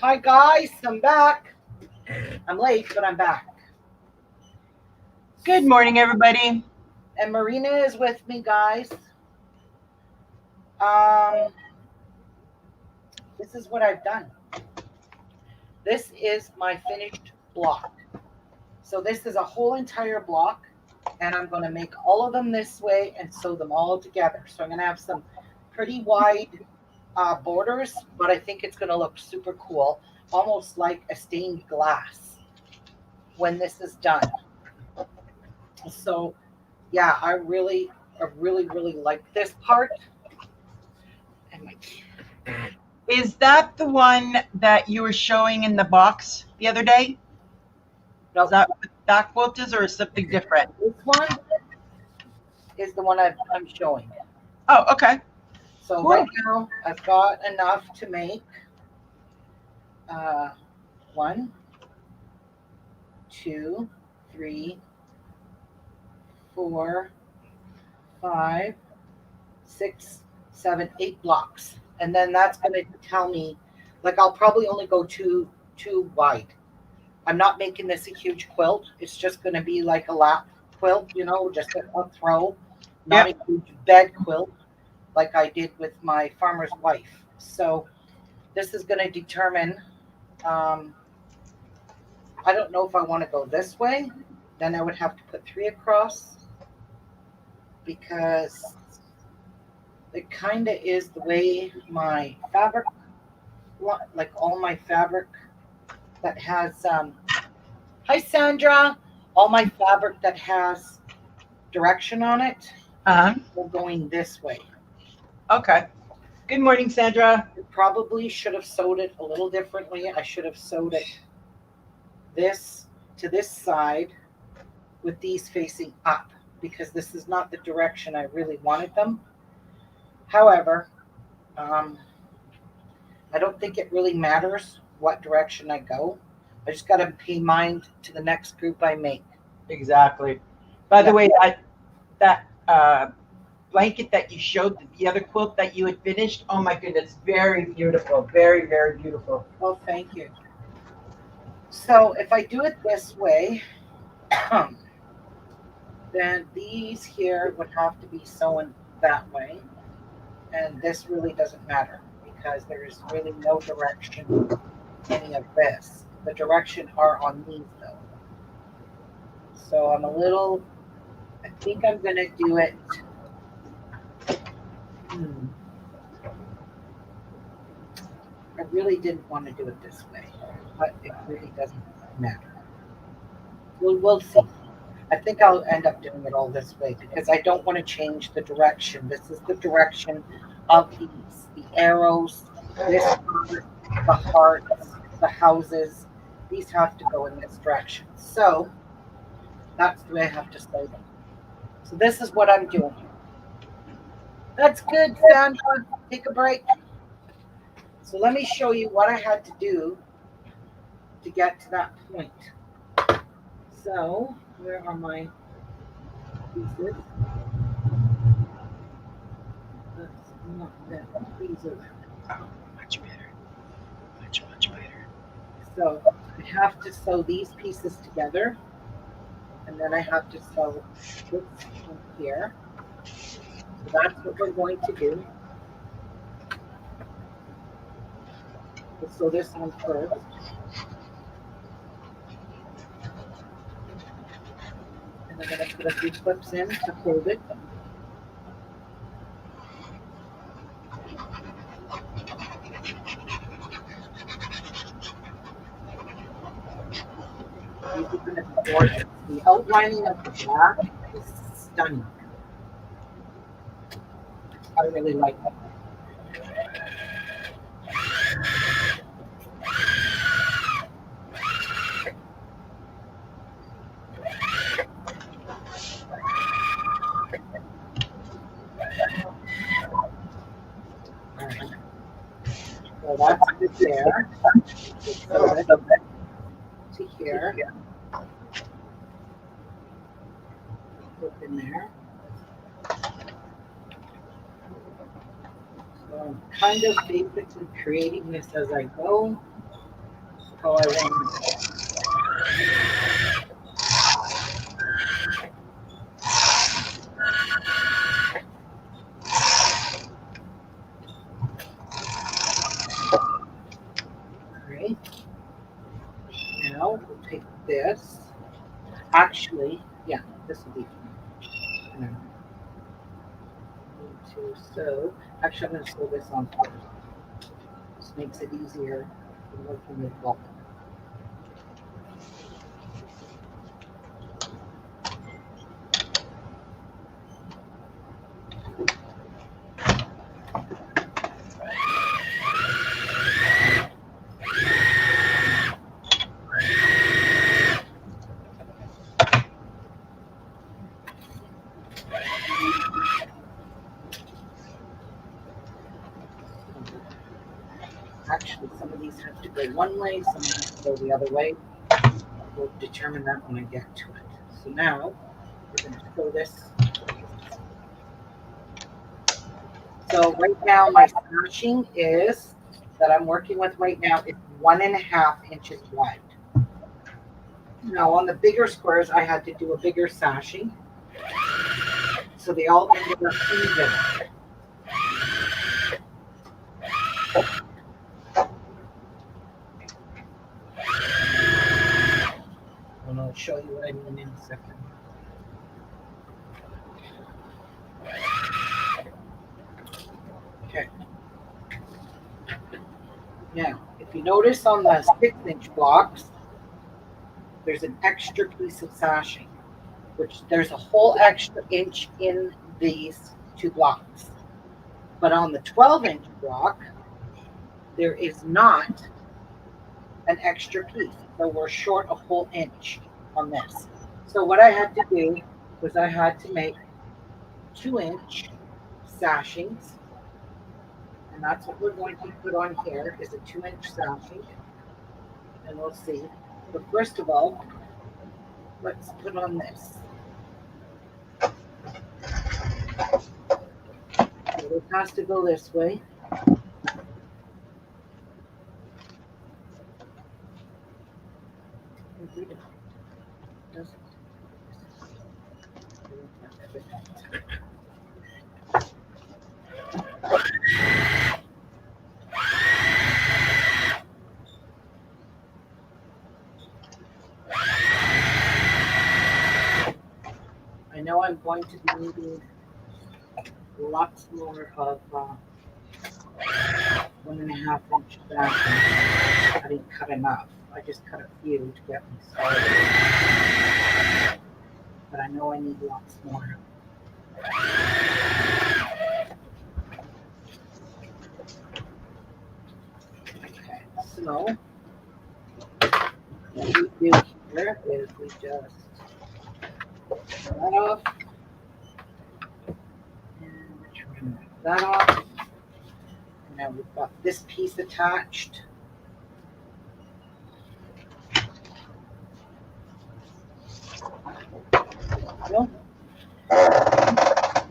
Hi guys, I'm back. I'm late, but I'm back. Good morning, everybody. And Marina is with me, guys. Um, this is what I've done. This is my finished block. So this is a whole entire block, and I'm going to make all of them this way and sew them all together. So I'm going to have some pretty wide borders, but I think it's going to look super cool, almost like a stained glass when this is done. So yeah, I really like this part. And my Is that the one that you were showing in the box the other day? Is no, that what that quilt is, or is something different? this one is the one I'm showing. Oh, okay. So Cool. right now I've got enough to make uh, one, two, three, four, five, six, seven, 8 blocks, and then that's going to tell me, like I'll probably only go two wide. I'm not making this a huge quilt. It's just going to be like a lap quilt, just a throw, not Yep. a huge bed quilt like I did with my farmer's wife. So this is going to determine. Um, I don't know if I want to go this way. Then I would have to put three across because it kind of is the way my fabric, like all my fabric that has. Hi Sandra. All my fabric that has direction on it, Uh-huh. we're going this way. Okay. Good morning, Sandra. I probably should have sewed it a little differently. I should have sewed it this to this side with these facing up because this is not the direction I really wanted them. However, um, I don't think it really matters what direction I go. I just got to pay mind to the next group I make. Exactly. By the Yeah. way, that blanket that you showed, the other quilt that you had finished, oh my goodness, very beautiful. Very, very beautiful. Well, thank you. So if I do it this way, then these here would have to be sewn that way. And this really doesn't matter because there is really no direction in any of this. The direction are on these though. So I think I'm going to do it. Hmm, I really didn't want to do it this way, but it really doesn't matter. We'll see. I think I'll end up doing it all this way because I don't want to change the direction. This is the direction of the arrows, this part, the hearts, the houses. These have to go in this direction. So that's the way I have to sew them. So this is what I'm doing. That's good, Sandra. Take a break. So let me show you what I had to do to get to that point. So where are my pieces? That's not them. These are them. Oh, much better. Much, much better. So I have to sew these pieces together, and then I have to sew this one here. So that's what we're going to do. We'll sew this one first, and I'm going to put a few clips in to hold it. These are going to be gorgeous. The outlining of the black is stunning. I really like it. All right. So that's good there. Just sew it to here. Clip in there. So I'm kind of basically creating this as I go. how I want it. All right. Now we'll take this. Actually, yeah, this will be fine. No. Need to sew. Actually, I'm going to sew this on first. This makes it easier than working with bulk. Actually, some of these have to go one way, some have to go the other way. We'll determine that when I get to it. So now we're going to sew this. So right now my sashing is that I'm working with right now is 1.5 inches wide. Now on the bigger squares I had to do a bigger sashing, so they all ended up even. And I'll show you what I mean in a second. Okay. Now, if you notice on the 6-inch blocks, there's an extra piece of sashing, which there's a whole extra inch in these two blocks. But on the 12-inch block, there is not an extra piece. So we're short a whole inch on this. So what I had to do was I had to make 2-inch sashings. And that's what we're going to put on here is a 2-inch sashing. And we'll see. But first of all, let's put on this. So it has to go this way. Doesn't. I know I'm going to be needing lots more of 1.5-inch sashing. I didn't cut enough. I just cut a few to get me started. But I know I need lots more. Okay, so what we do here is we just turn that off and turn that off. And now we've got this piece attached.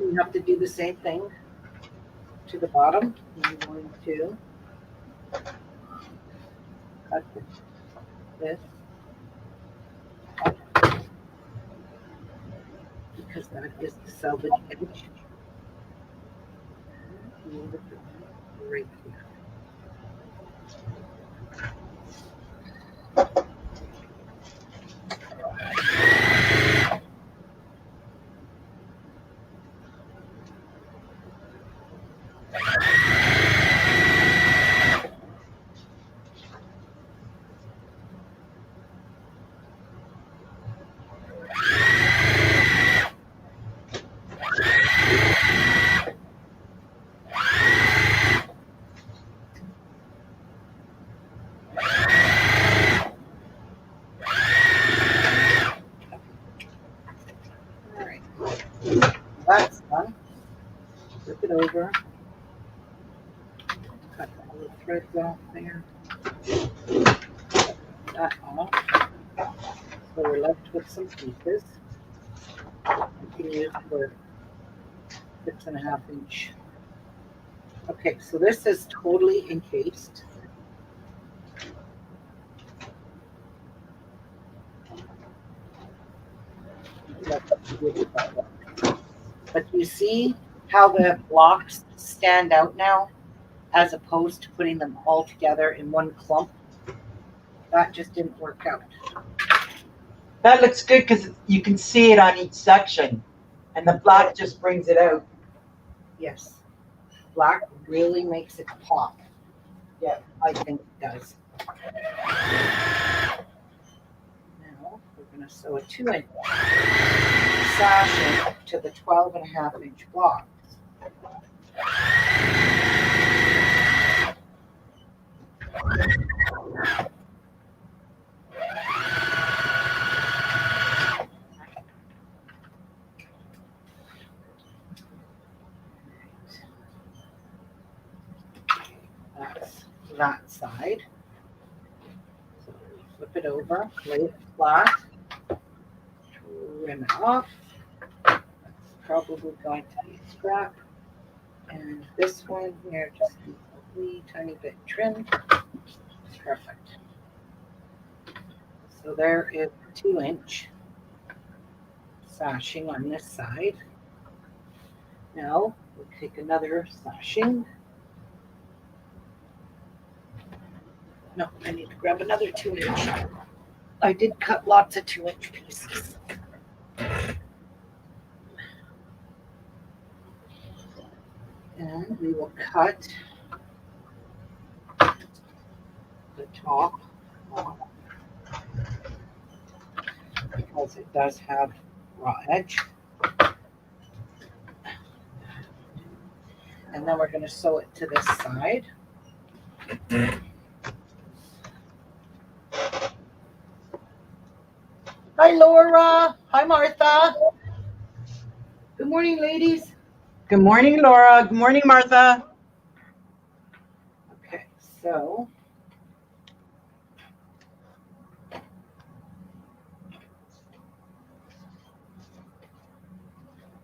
We have to do the same thing to the bottom. I'm going to cut this because that is the selvage edge. Right here. That's done. Flip it over. Cut all the threads off there. That off. So we're left with some pieces. We can use for 6.5-inch. Okay, so this is totally encased. beautiful. But you see how the blocks stand out now, as opposed to putting them all together in one clump? That just didn't work out. That looks good because you can see it on each section, and the black just brings it out. Yes. Black really makes it pop. Yeah. I think it does. Now we're going to sew a 2-inch sashing to the 12.5-inch blocks. That's that side. So flip it over, lay it flat, trim it off. That's probably going to be a scrap. And this one here just needs a wee tiny bit trimmed. Perfect. So there is 2-inch sashing on this side. Now we'll take another sashing. No, I need to grab another 2-inch. I did cut lots of 2-inch pieces. And we will cut the top off because it does have raw edge. And then we're going to sew it to this side. Hi, Laura. Hi, Martha. Good morning, ladies. Good morning, Laura. Good morning, Martha. Okay, so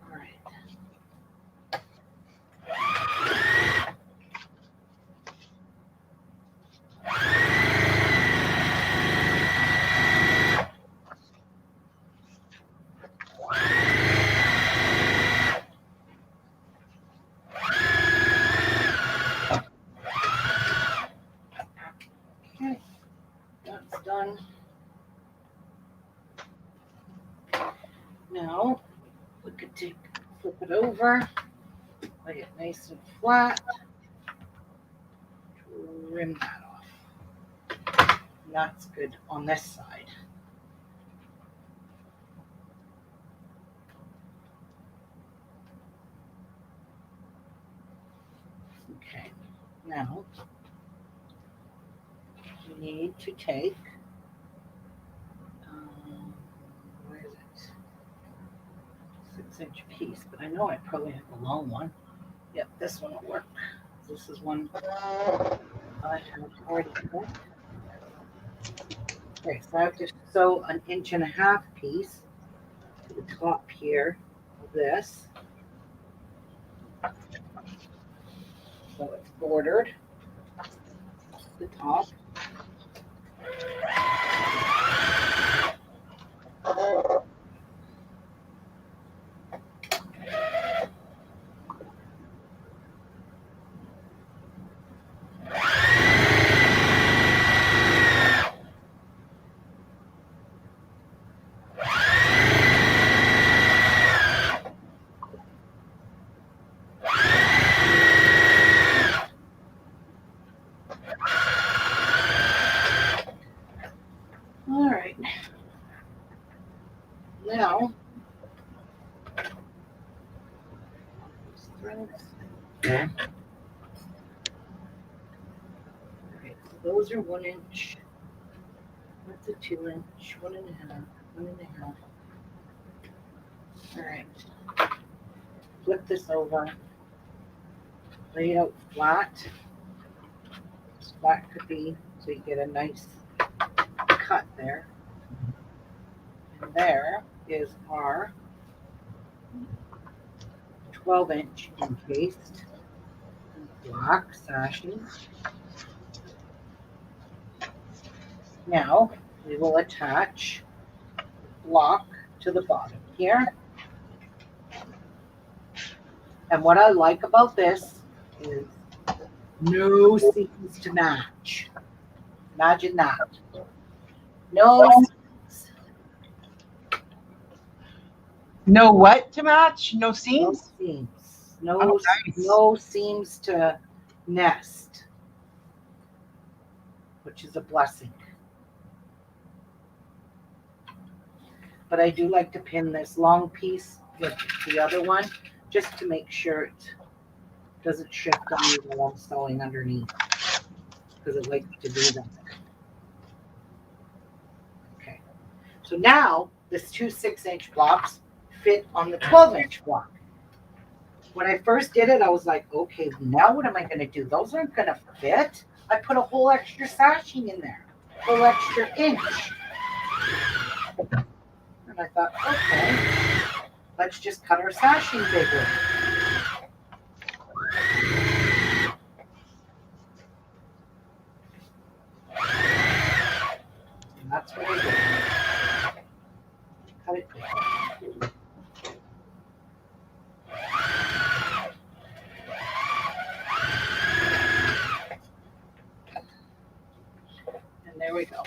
all right. Okay, that's done. Now we could flip it over, lay it nice and flat, trim that off. And that's good on this side. Okay, now we need to take, where is it? 6-inch piece, but I know I probably have a long one. Yep, this one will work. This is one I have already cut. Okay, so I have to sew an 1.5-inch piece to the top here of this. So it's bordered the top. All right. Now, yeah. Okay, so those are 1-inch. That's a 2-inch, 1.5, 1.5. All right. Flip this over. Lay it out flat. As flat could be, so you get a nice cut there. And there is our 12-inch encased block sashing. Now we will attach the block to the bottom here. And what I like about this is no seams to match. Imagine that. No seams. No what to match? No No seams? seams. Oh, nice. No seams to nest, which is a blessing. But I do like to pin this long piece with the other one just to make sure it doesn't shift on me while I'm sewing underneath, because it likes to do that. Okay, so now this two 6-inch blocks fit on the 12-inch block. When I first did it, I was like, okay, now what am I going to do? Those aren't going to fit. I put a whole extra sashing in there, whole extra inch. And I thought, okay, let's just cut our sashing bigger. And that's what I did. Cut it big. And there we go.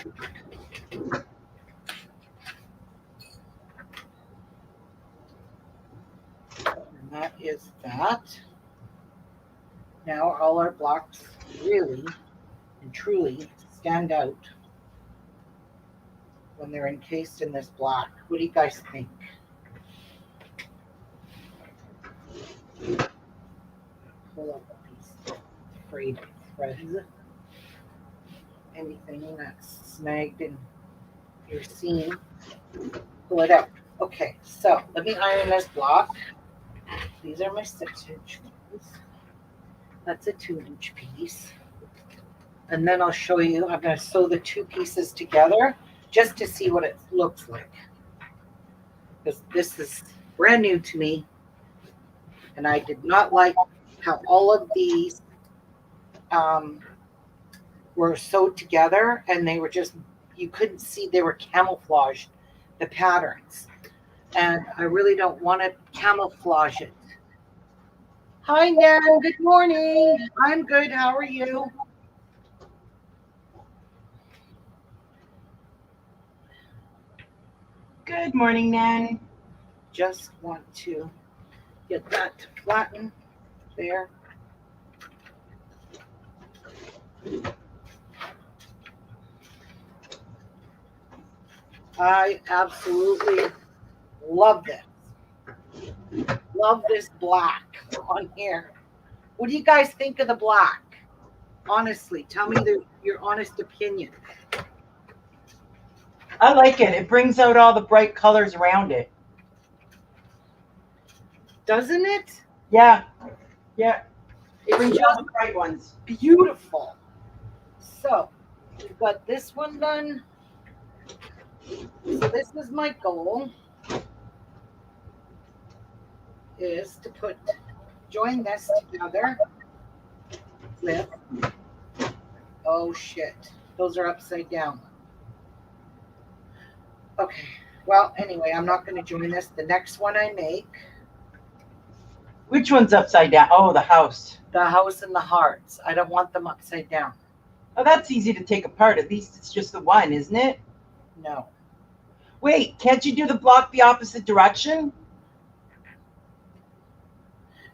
And that is that. Now all our blocks really and truly stand out when they're encased in this black. What do you guys think? Pull up these frayed threads. Anything that's snagged in your seam, pull it out. Okay, so let me iron this block. These are my 6-inch ones. That's a 2-inch piece. And then I'll show you, I'm going to sew the two pieces together just to see what it looks like. Because this is brand new to me. And I did not like how all of these were sewed together, and they were just, you couldn't see, they were camouflaged, the patterns. And I really don't want to camouflage it. Hi, Nan. Good morning. I'm good. How are you? Good morning, Nan. Just want to get that to flatten there. I absolutely love this. Love this black on here. What do you guys think of the black? Honestly, tell me your honest opinion. I like it. It brings out all the bright colors around it. Doesn't it? Yeah. Yeah. It It's brings out just the bright ones. beautiful. So, we've got this one done. So this is my goal, is to join this together with, oh shit, those are upside down. Okay, well, anyway, I'm not going to join this. The next one I make, Which one's upside down? Oh, the house. the house and the hearts, I don't want them upside down. Oh, that's easy to take apart. At least it's just the one, isn't it? No. Wait, can't you do the block the opposite direction?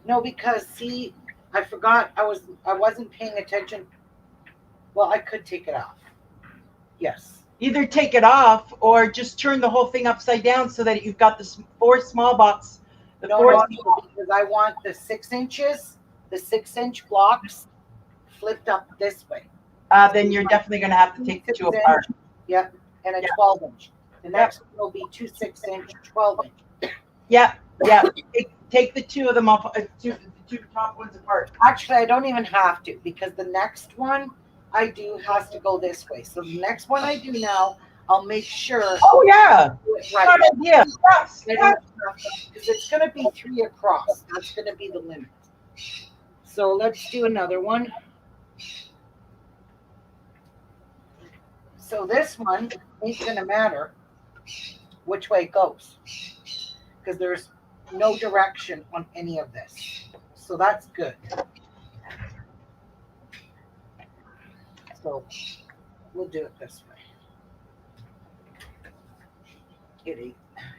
No, because see, I forgot I wasn't paying attention. Well, I could take it off. Yes. Either take it off or just turn the whole thing upside down so that you've got the 4 small blocks. The No, 4 no, because I want the 6 inches, the 6-inch blocks flipped up this way. Then you're definitely going to have to take the 2 apart. Yep, and a Yeah. 12-inch. The next one will be 2 6-inch, 12-inch. Yeah, yeah. Take the 2 of them off, the two top ones apart. Actually, I don't even have to, because the next one I do has to go this way. So the next one I do now, I'll make sure Oh, yeah. I do it right. Good idea. Yes, I yes. don't have to, because it's going to be 3 across. That's going to be the limit. So let's do another one. So this one ain't going to matter which way it goes, because there's no direction on any of this. so that's good. So we'll do it this way.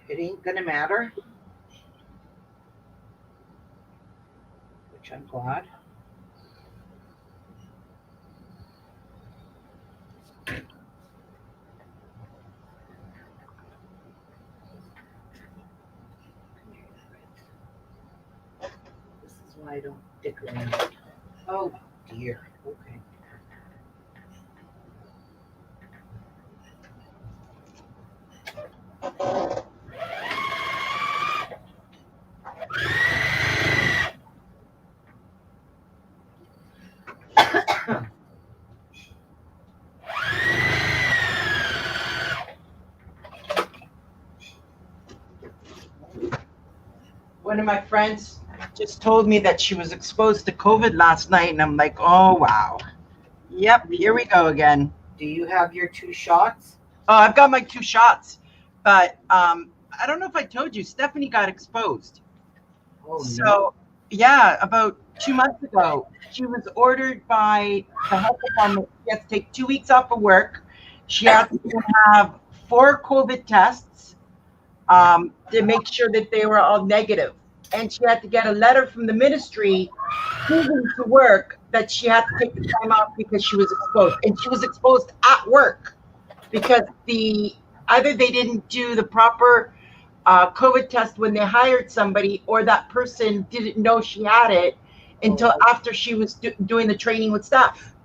It ain't gonna matter, which I'm glad. This is why I don't dick around. Oh dear. Okay. One of my friends just told me that she was exposed to COVID last night, and I'm like, oh wow. Yep, here we go again. Do you have your 2 shots? Oh, I've got my 2 shots, but I don't know if I told you, Stephanie got exposed. Oh, So no. yeah, about 2 months ago, she was ordered by the health department. She had to take 2 weeks off of work. She had to have 4 COVID tests to make sure that they were all negative. And she had to get a letter from the ministry proving to work that she had to take the time off because she was exposed. And she was exposed at work because either they didn't do the proper COVID test when they hired somebody, or that person didn't know she had it until after she was doing the training with staff.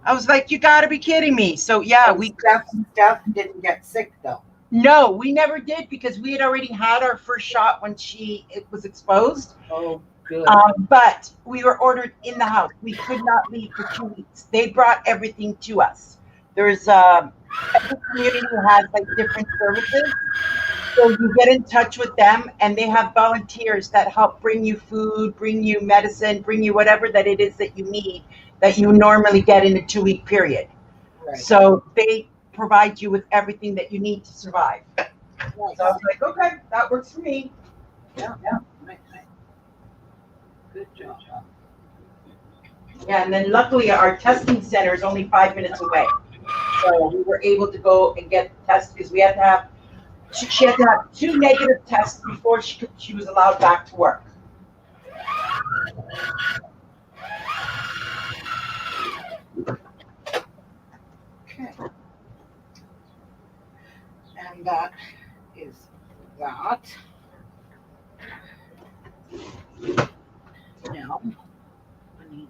I was like, you got to be kidding me. So yeah, Steph didn't get sick though. No, we never did because we had already had our first shot when it was exposed. Oh, good. But we were ordered in the house. We could not leave for 2 weeks. They brought everything to us. There's every community has like different services. So you get in touch with them, and they have volunteers that help bring you food, bring you medicine, bring you whatever that it is that you need that you normally get in a 2-week period. Right. So they provide you with everything that you need to survive. Nice. So I was like, okay, that works for me. Yeah. Nice. Good job. Yeah, and then luckily our testing center is only 5 minutes away. So we were able to go and get the test because she had to have 2 negative tests before she was allowed back to work. Okay. And that is that. Now, I need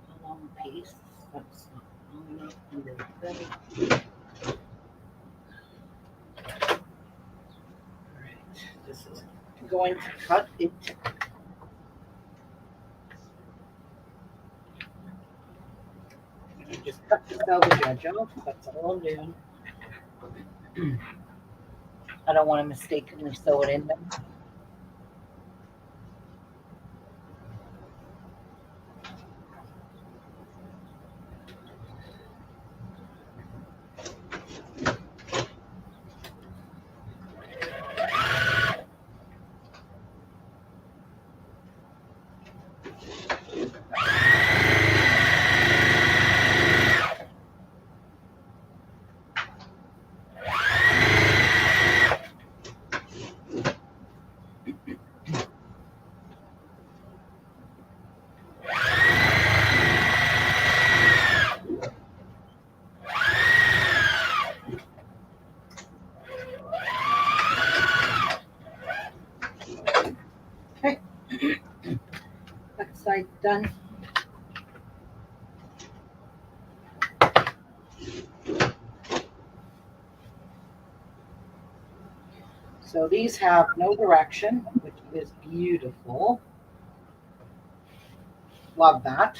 a long piece. That's not long enough. Alright, this is going to cut it. Just cut the salvage edge off. That's all I'm doing. I don't want to mistakenly sew it in there. Okay. That side done. So these have no direction, which is beautiful. Love that.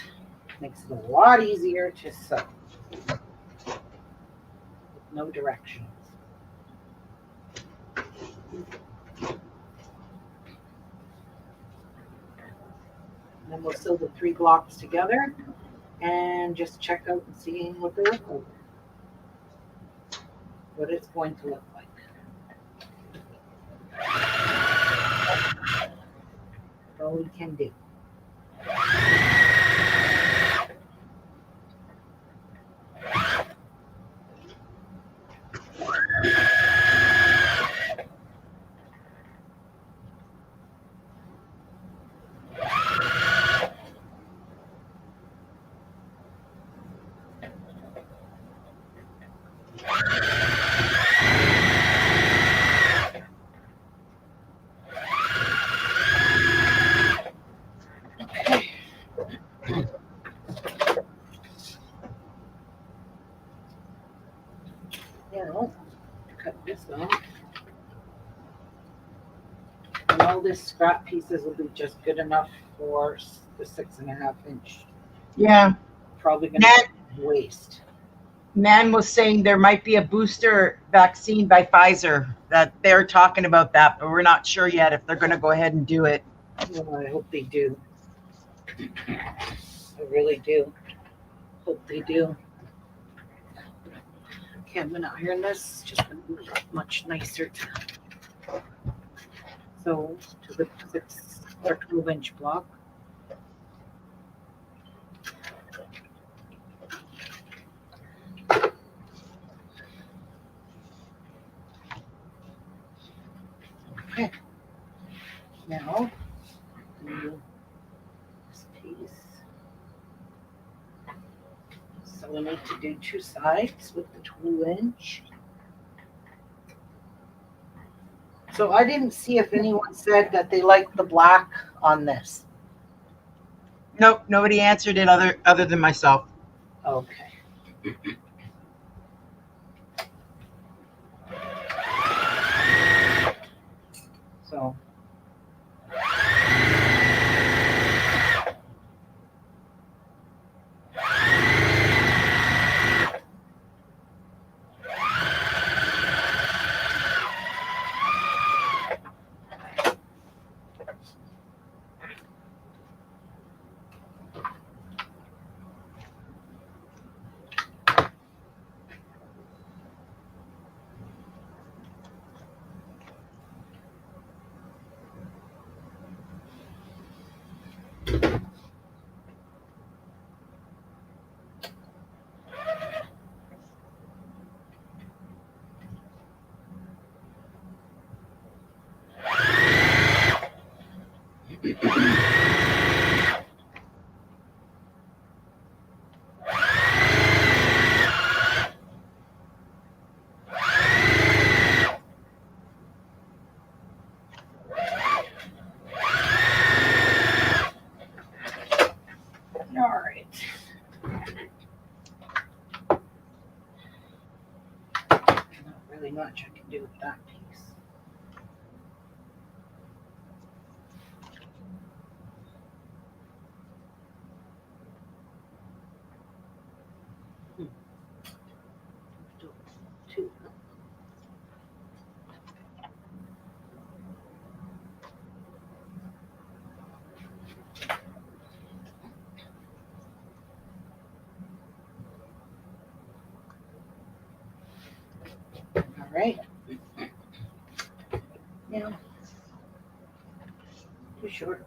Makes it a lot easier to sew. With no directions. And then we'll sew the 3 blocks together and just check out and see what they look like. What it's going to look like. That's all we can do. Now, cut this off. And all these scrap pieces will be just good enough for the 6.5 inch. Yeah. Probably going to waste. Nan was saying there might be a booster vaccine by Pfizer that they're talking about that, but we're not sure yet if they're going to go ahead and do it. Well, I hope they do. I really do. Hope they do. Okay, I'm going to iron this. Just going to be much nicer. So to the 6 or 12-inch block. Okay. Now, do this piece. So we need to do 2 sides with the 2-inch. So I didn't see if anyone said that they liked the black on this. Nope, nobody answered it other than myself. Okay. So all right. Not really much I can do with that piece. Two. All right. Now, too short.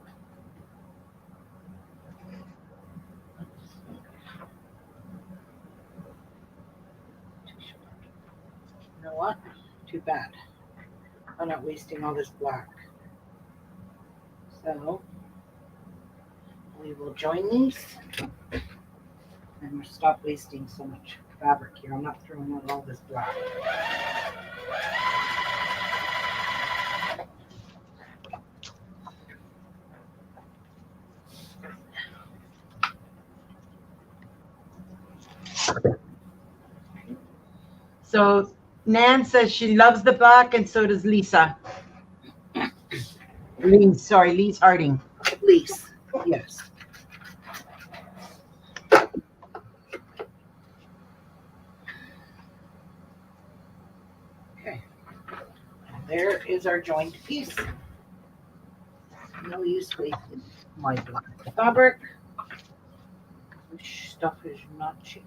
Too short. You know what? Too bad. I'm not wasting all this black. So we will join these and we'll stop wasting so much fabric here. I'm not throwing out all this black. So Nan says she loves the black, and so does Lisa. Lise Harding. Lise, yes. Okay. There is our joined piece. No use wasting my black fabric. This stuff is not cheap.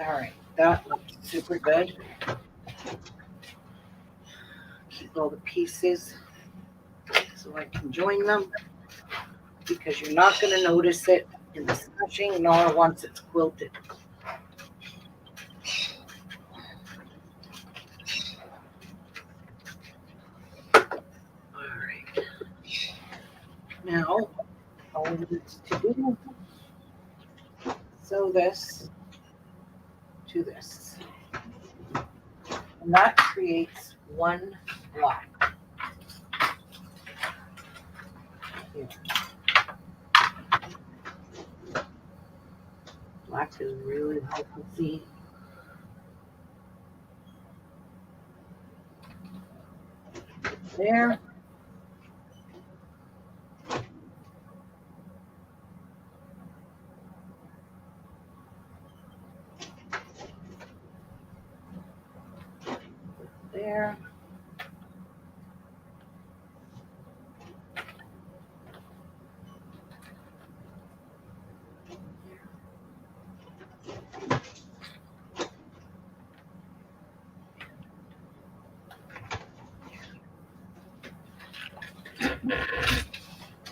All right, that looks super good. Keep all the pieces so I can join them, because you're not going to notice it in the sashing nor once it's quilted. All right. Now, all we need to do, sew this to this. And that creates one block. Here. Black is really helpful. See? There. There.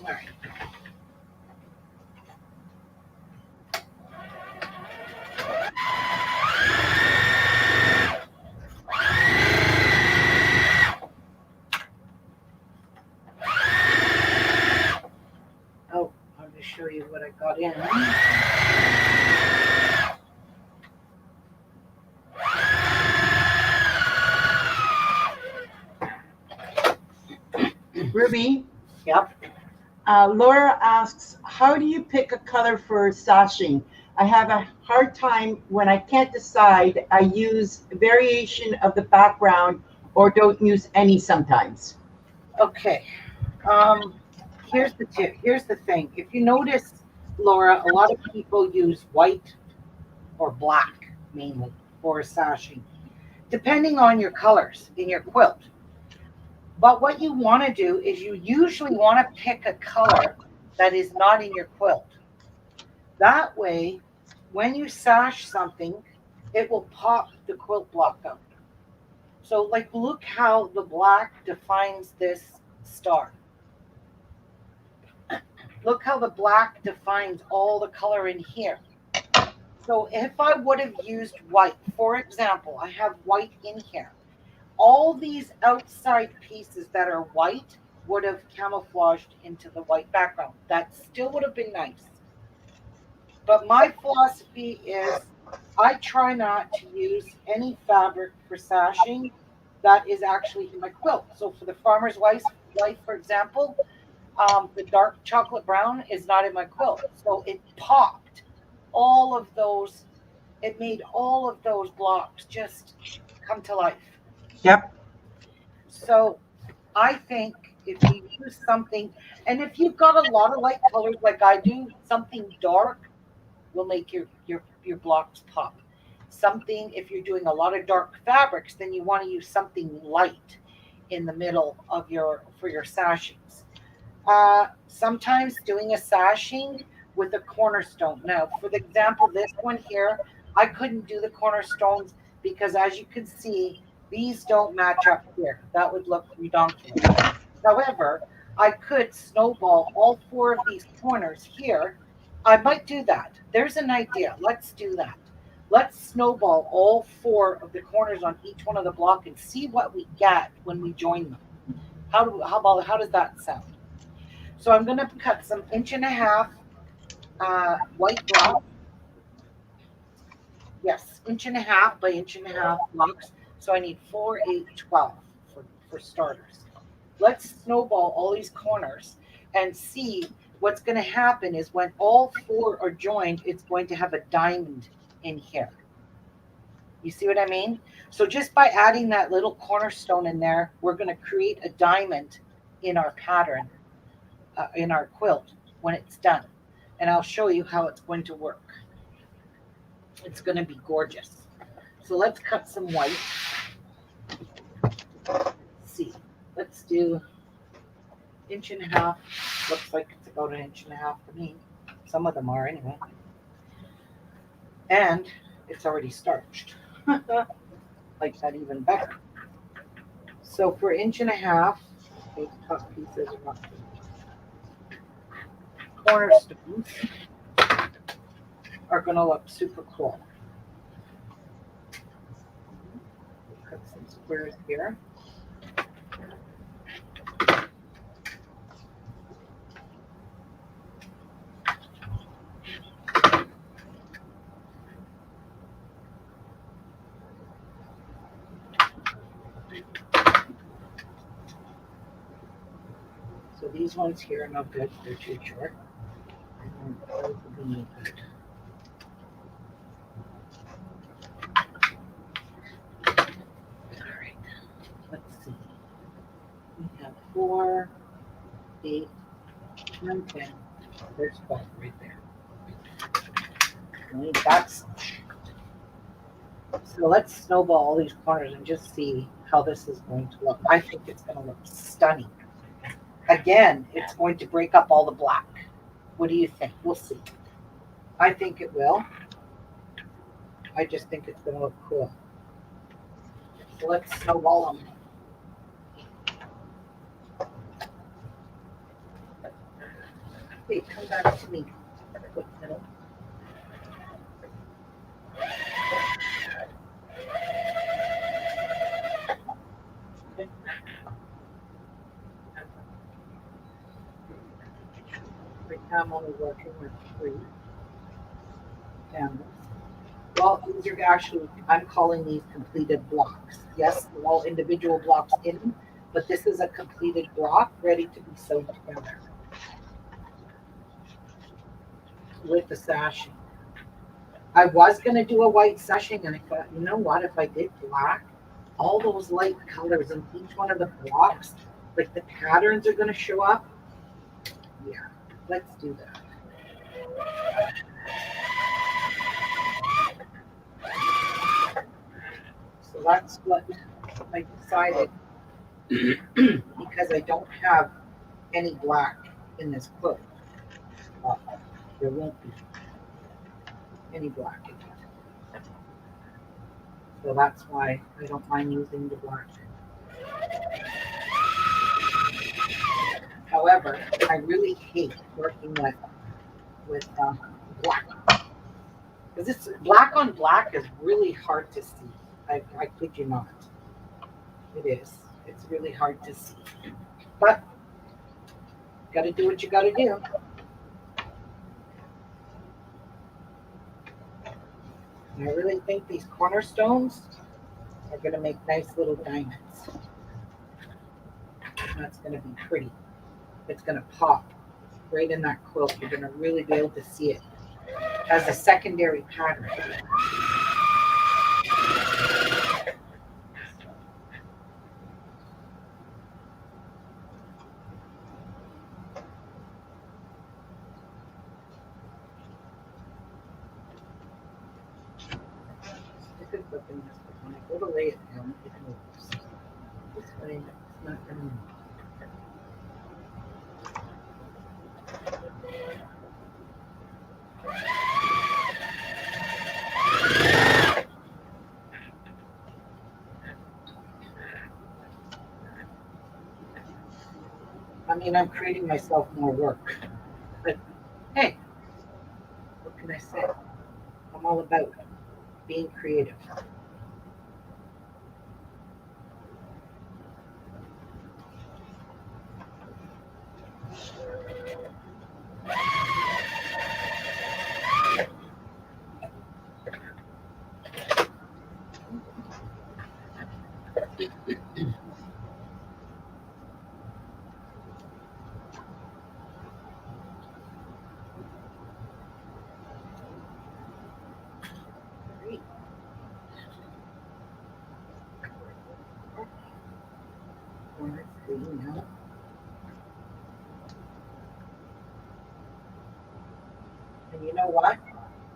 All right. Oh, I'll just show you what I got in. Ruby, Yep. Laura asks, how do you pick a color for sashing? I have a hard time when I can't decide. I use variation of the background or don't use any sometimes. Okay. Here's the tip. Here's the thing. If you notice, Laura, a lot of people use white or black mainly for sashing, depending on your colors in your quilt. But what you want to do is you usually want to pick a color that is not in your quilt. That way, when you sash something, it will pop the quilt block out. So, like, look how the black defines this star. Look how the black defines all the color in here. So if I would have used white, for example, I have white in here. All these outside pieces that are white would have camouflaged into the white background. That still would have been nice. But my philosophy is I try not to use any fabric for sashing that is actually in my quilt. So for the farmer's wife, for example, the dark chocolate brown is not in my quilt. So it popped all of those, it made all of those blocks just come to life. Yep. So I think if you use something, and if you've got a lot of light colors like I do, something dark will make your blocks pop. Something, if you're doing a lot of dark fabrics, then you want to use something light in the middle of your sashings. Sometimes doing a sashing with a cornerstone. Now, for the example, this one here, I couldn't do the cornerstones because, as you can see, these don't match up here. That would look redonkulous. However, I could snowball all four of these corners here. I might do that. There's an idea. Let's do that. Let's snowball all four of the corners on each one of the block and see what we get when we join them. How does that sound? So I'm going to cut some 1.5 inch white block. Yes, 1.5 by 1.5 inch blocks. So I need 4, 8, 12 for starters. Let's snowball all these corners and see what's going to happen is when all four are joined, it's going to have a diamond in here. You see what I mean? So just by adding that little cornerstone in there, we're going to create a diamond in our pattern, in our quilt when it's done. And I'll show you how it's going to work. It's going to be gorgeous. So let's cut some white. Let's see. Let's do 1.5 inch. Looks like it's about 1.5 inch for me. Some of them are anyway. And it's already starched. Like that even better. So for 1.5 inches, these top pieces are not cornerstones are going to look super cool. Cut some squares here. So these ones here are no good, they're too short. And those will be no good. Alright, let's see. We have 4, 8, 9, 10. There's 12 right there. Okay, that's so let's snowball all these corners and just see how this is going to look. I think it's going to look stunning. Again, it's going to break up all the black. What do you think? We'll see. I think it will. I just think it's going to look cool. So let's snowball them. Wait, come back to me. Put middle. Okay. Right now I'm only working with 3 panels. Well, these are actually, I'm calling these completed blocks. Yes, they're all individual blocks in, but this is a completed block ready to be sewn together with the sashing. I was going to do a white sashing, and I thought, you know what, if I did black, all those light colors in each one of the blocks, like the patterns are going to show up. Yeah, let's do that. So that's what I decided because I don't have any black in this quilt. There won't be any black in it. So that's why I don't mind using the black. However, I really hate working with black because this black on black is really hard to see. I kid you not. It is. It's really hard to see. But you got to do what you got to do. And I really think these cornerstones are going to make nice little diamonds. That's going to be pretty. It's going to pop right in that quilt. You're going to really be able to see it as a secondary pattern. Stick a clip in this, but when I go to lay it down, it moves. This way, it's not going to move. I mean, I'm creating myself more work. But hey, what can I say? I'm all about being creative. Great. Corner clean now. And you know what?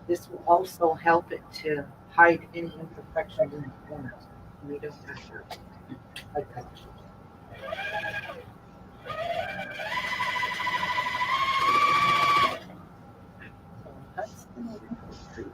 This will also help it to hide any imperfections in the corners. We don't have to like that. So that's the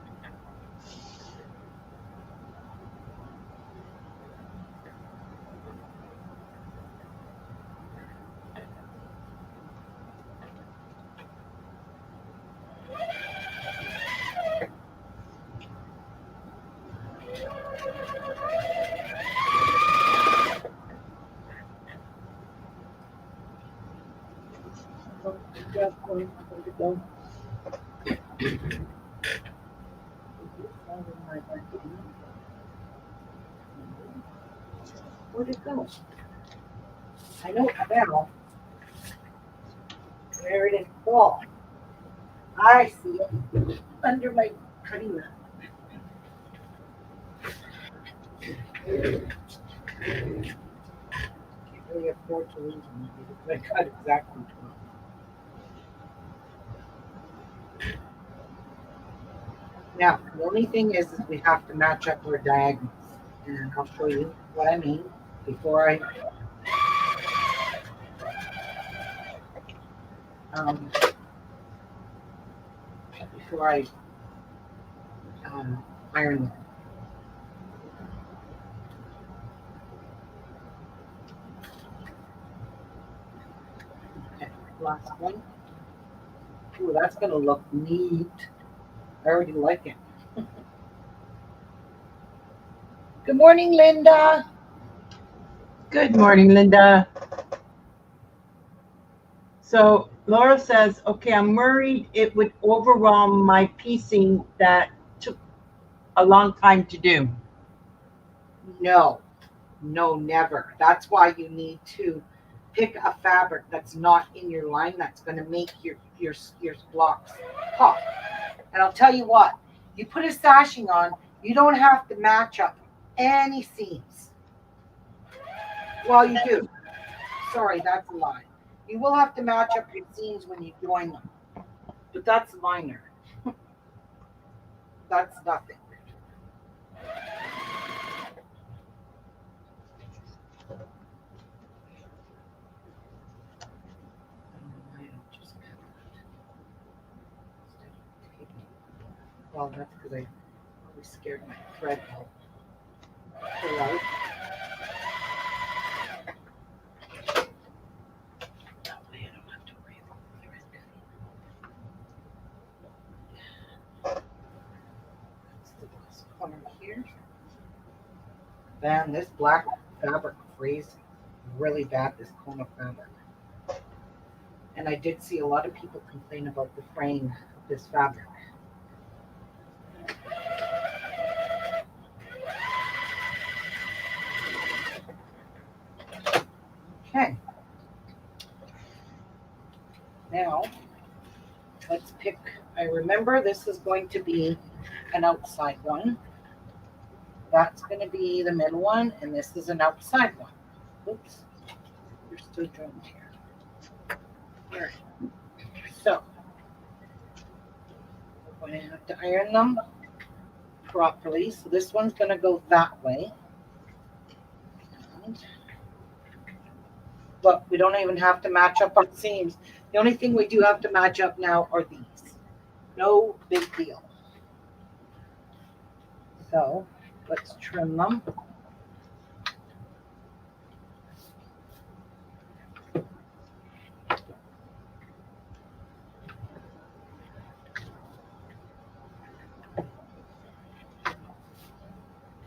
Oh, good job, Corey. Way to go. Where'd it go? I know it fell. Where did it fall? I see it under my cutting mat. Can't really afford to lose them because I cut exactly 12. Now, the only thing is we have to match up our diagonals. And I'll show you what I mean before um, before I iron them. Okay, last one. Ooh, that's gonna look neat. I already like it. Good morning, Linda. Good morning, Linda. So Laura says, okay, I'm worried it would overwhelm my piecing that took a long time to do. No, no, never. That's why you need to pick a fabric that's not in your line that's going to make your blocks pop. And I'll tell you what, you put a sashing on, you don't have to match up any seams. Well, you do. Sorry, that's a lie. You will have to match up your seams when you join them, but that's minor. That's nothing. Well, that's because I was scared my thread will pull out. That way I don't have to worry about the thread cutting. That's the last corner here. Man, this black fabric frays really bad, this corner fabric. And I did see a lot of people complain about the fraying of this fabric. Okay. Now, let's pick, I remember this is going to be an outside one. That's going to be the middle one, and this is an outside one. Oops, we're still joined here. All right. So, we're going to have to iron them properly. So this one's going to go that way. And look, we don't even have to match up our seams. The only thing we do have to match up now are these. No big deal. So let's trim them.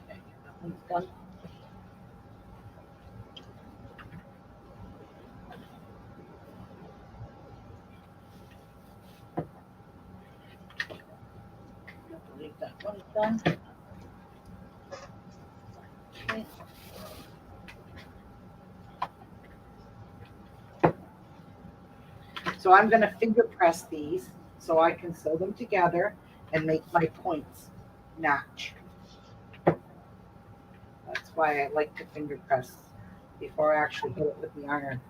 Okay, that one's done. I believe that one's done. Okay. So I'm going to finger press these so I can sew them together and make my points match. That's why I like to finger press before I actually hit it with the iron.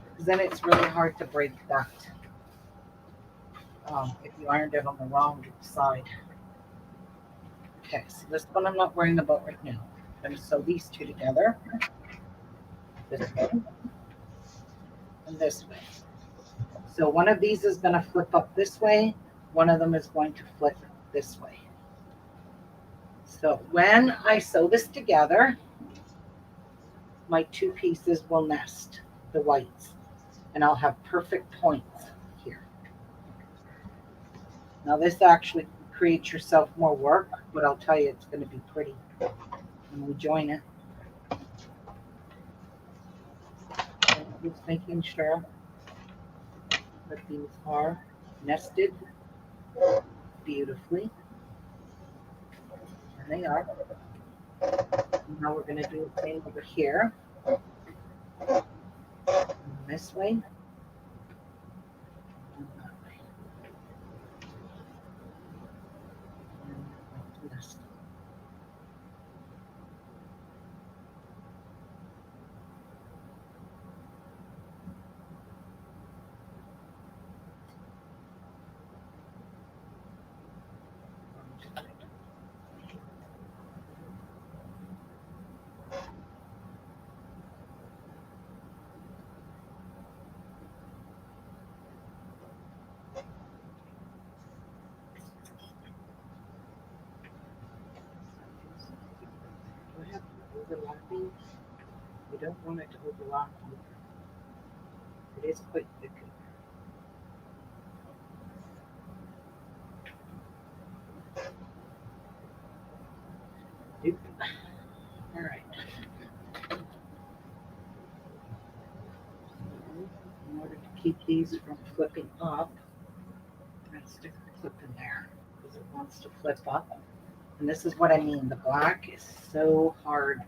Because then it's really hard to break that if you ironed it on the wrong side. Okay, so this one I'm not worrying about right now. I'm going to sew these two together. This way and this way. So one of these is going to flip up this way. One of them is going to flip this way. So when I sew this together, my two pieces will nest, the whites, and I'll have perfect points here. Now this actually creates yourself more work, but I'll tell you it's going to be pretty when we join it. Just making sure But these are nested beautifully, and they are. Now we're going to do the same over here, this way, and that way. And this. Do I have overlapping? We don't want it to overlap. It is quite thick. Nope. All right. In order to keep these from flipping up, I'm going to stick a clip in there because it wants to flip up. And this is what I mean. The black is so hard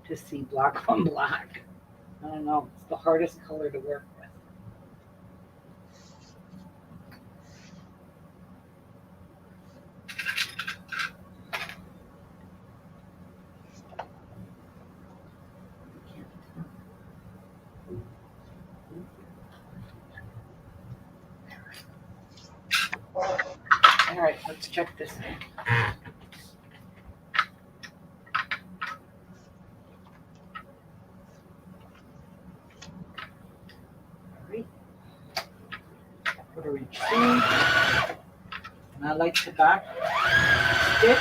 to see black on black. I don't know. It's the hardest color to work with. All right, let's check this out. All right. Put a each seam. And I like to back stitch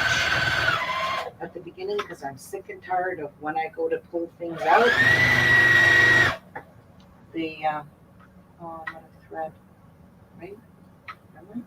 at the beginning because I'm sick and tired of when I go to pull things out. The oh, I'm out of thread, right? Am I?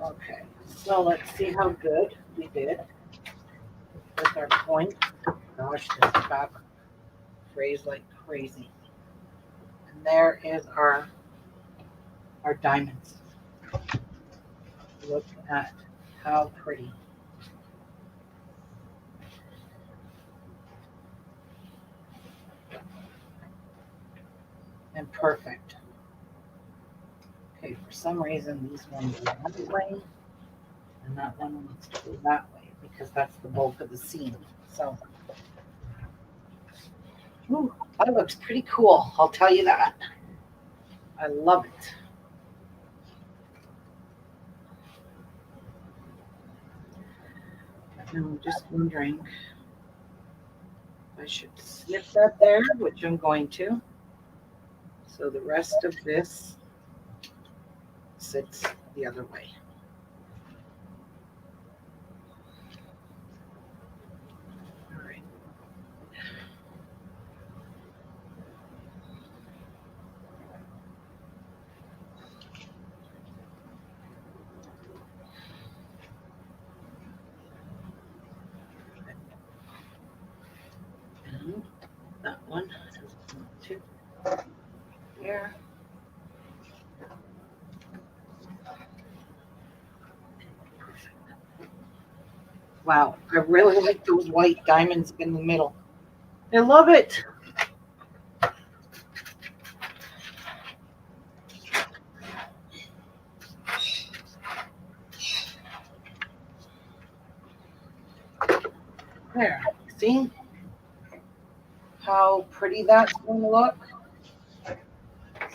Okay, so let's see how good we did with our point. Gosh, this back phrase like crazy. And there is our diamonds. Look at how pretty. And perfect. Okay, for some reason these ones go that way and that one wants to go that way because that's the bulk of the seam. So ooh, that looks pretty cool, I'll tell you that. I love it. And I'm just wondering if I should snip that there, which I'm going to. So the rest of this sits the other way. All right. And that one to here. Wow, I really like those white diamonds in the middle. I love it. There, see how pretty that's going to look?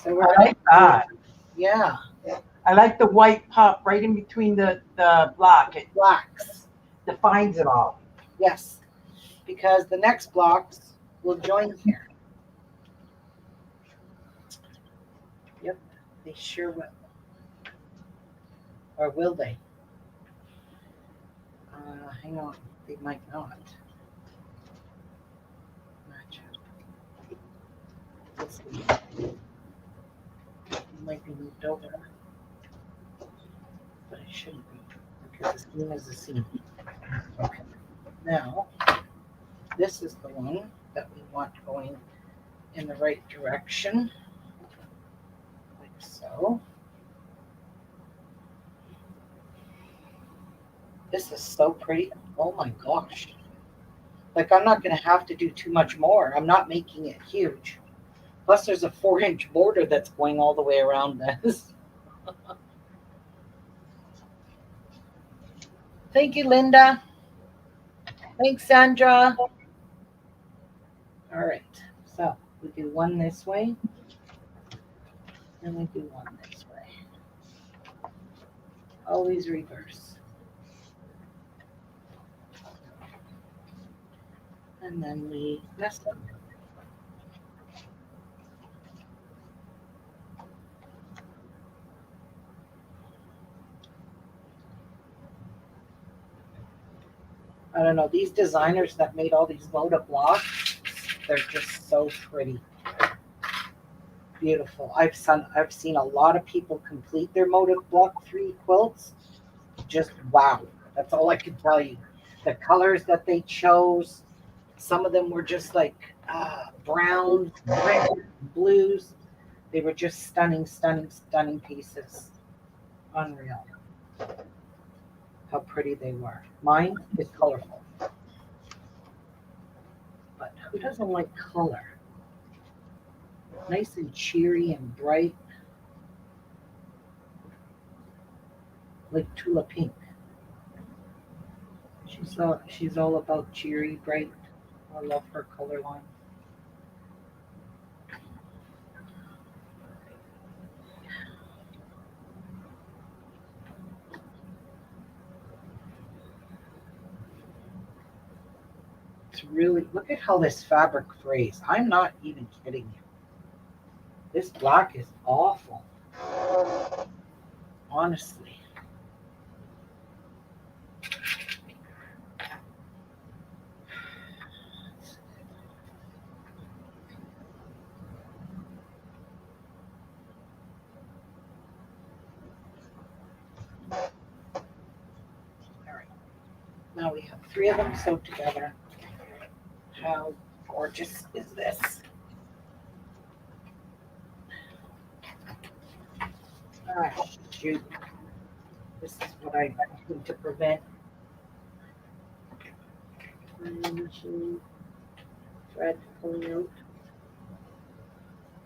So we're I like that. Yeah. I like the white pop right in between the block. It Blacks. defines it all. Yes, because the next blocks will join here. They sure will. Or will they? Hang on. They might not. Match up. Let's see. It might be moved over, but it shouldn't be because the seam is the seam. Okay. Now, this is the one that we want going in the right direction, like so. This is so pretty. Oh my gosh. Like, I'm not going to have to do too much more. I'm not making it huge. Plus, there's a 4-inch border that's going all the way around this. Thank you, Linda. Thanks, Sandra. All right. So we do one this way, and we do one this way. Always reverse. And then we mess them. I don't know, these designers that made all these Moda blocks, they're just so pretty. Beautiful. I've seen a lot of people complete their Moda Block 3 quilts. Just wow. That's all I can tell you. The colors that they chose, some of them were just like browns, red, blues. They were just stunning, stunning, stunning pieces. Unreal. How pretty they were. Mine is colorful. But who doesn't like color? Nice and cheery and bright. Like Tula Pink. She's all about cheery, bright. I love her color line. It's really, look at how this fabric frays. I'm not even kidding you. This black is awful. Honestly. All right. Now we have 3 of them sewed together. How gorgeous is this? Ah, shoot. This is what I need to prevent. Machine thread pulling out.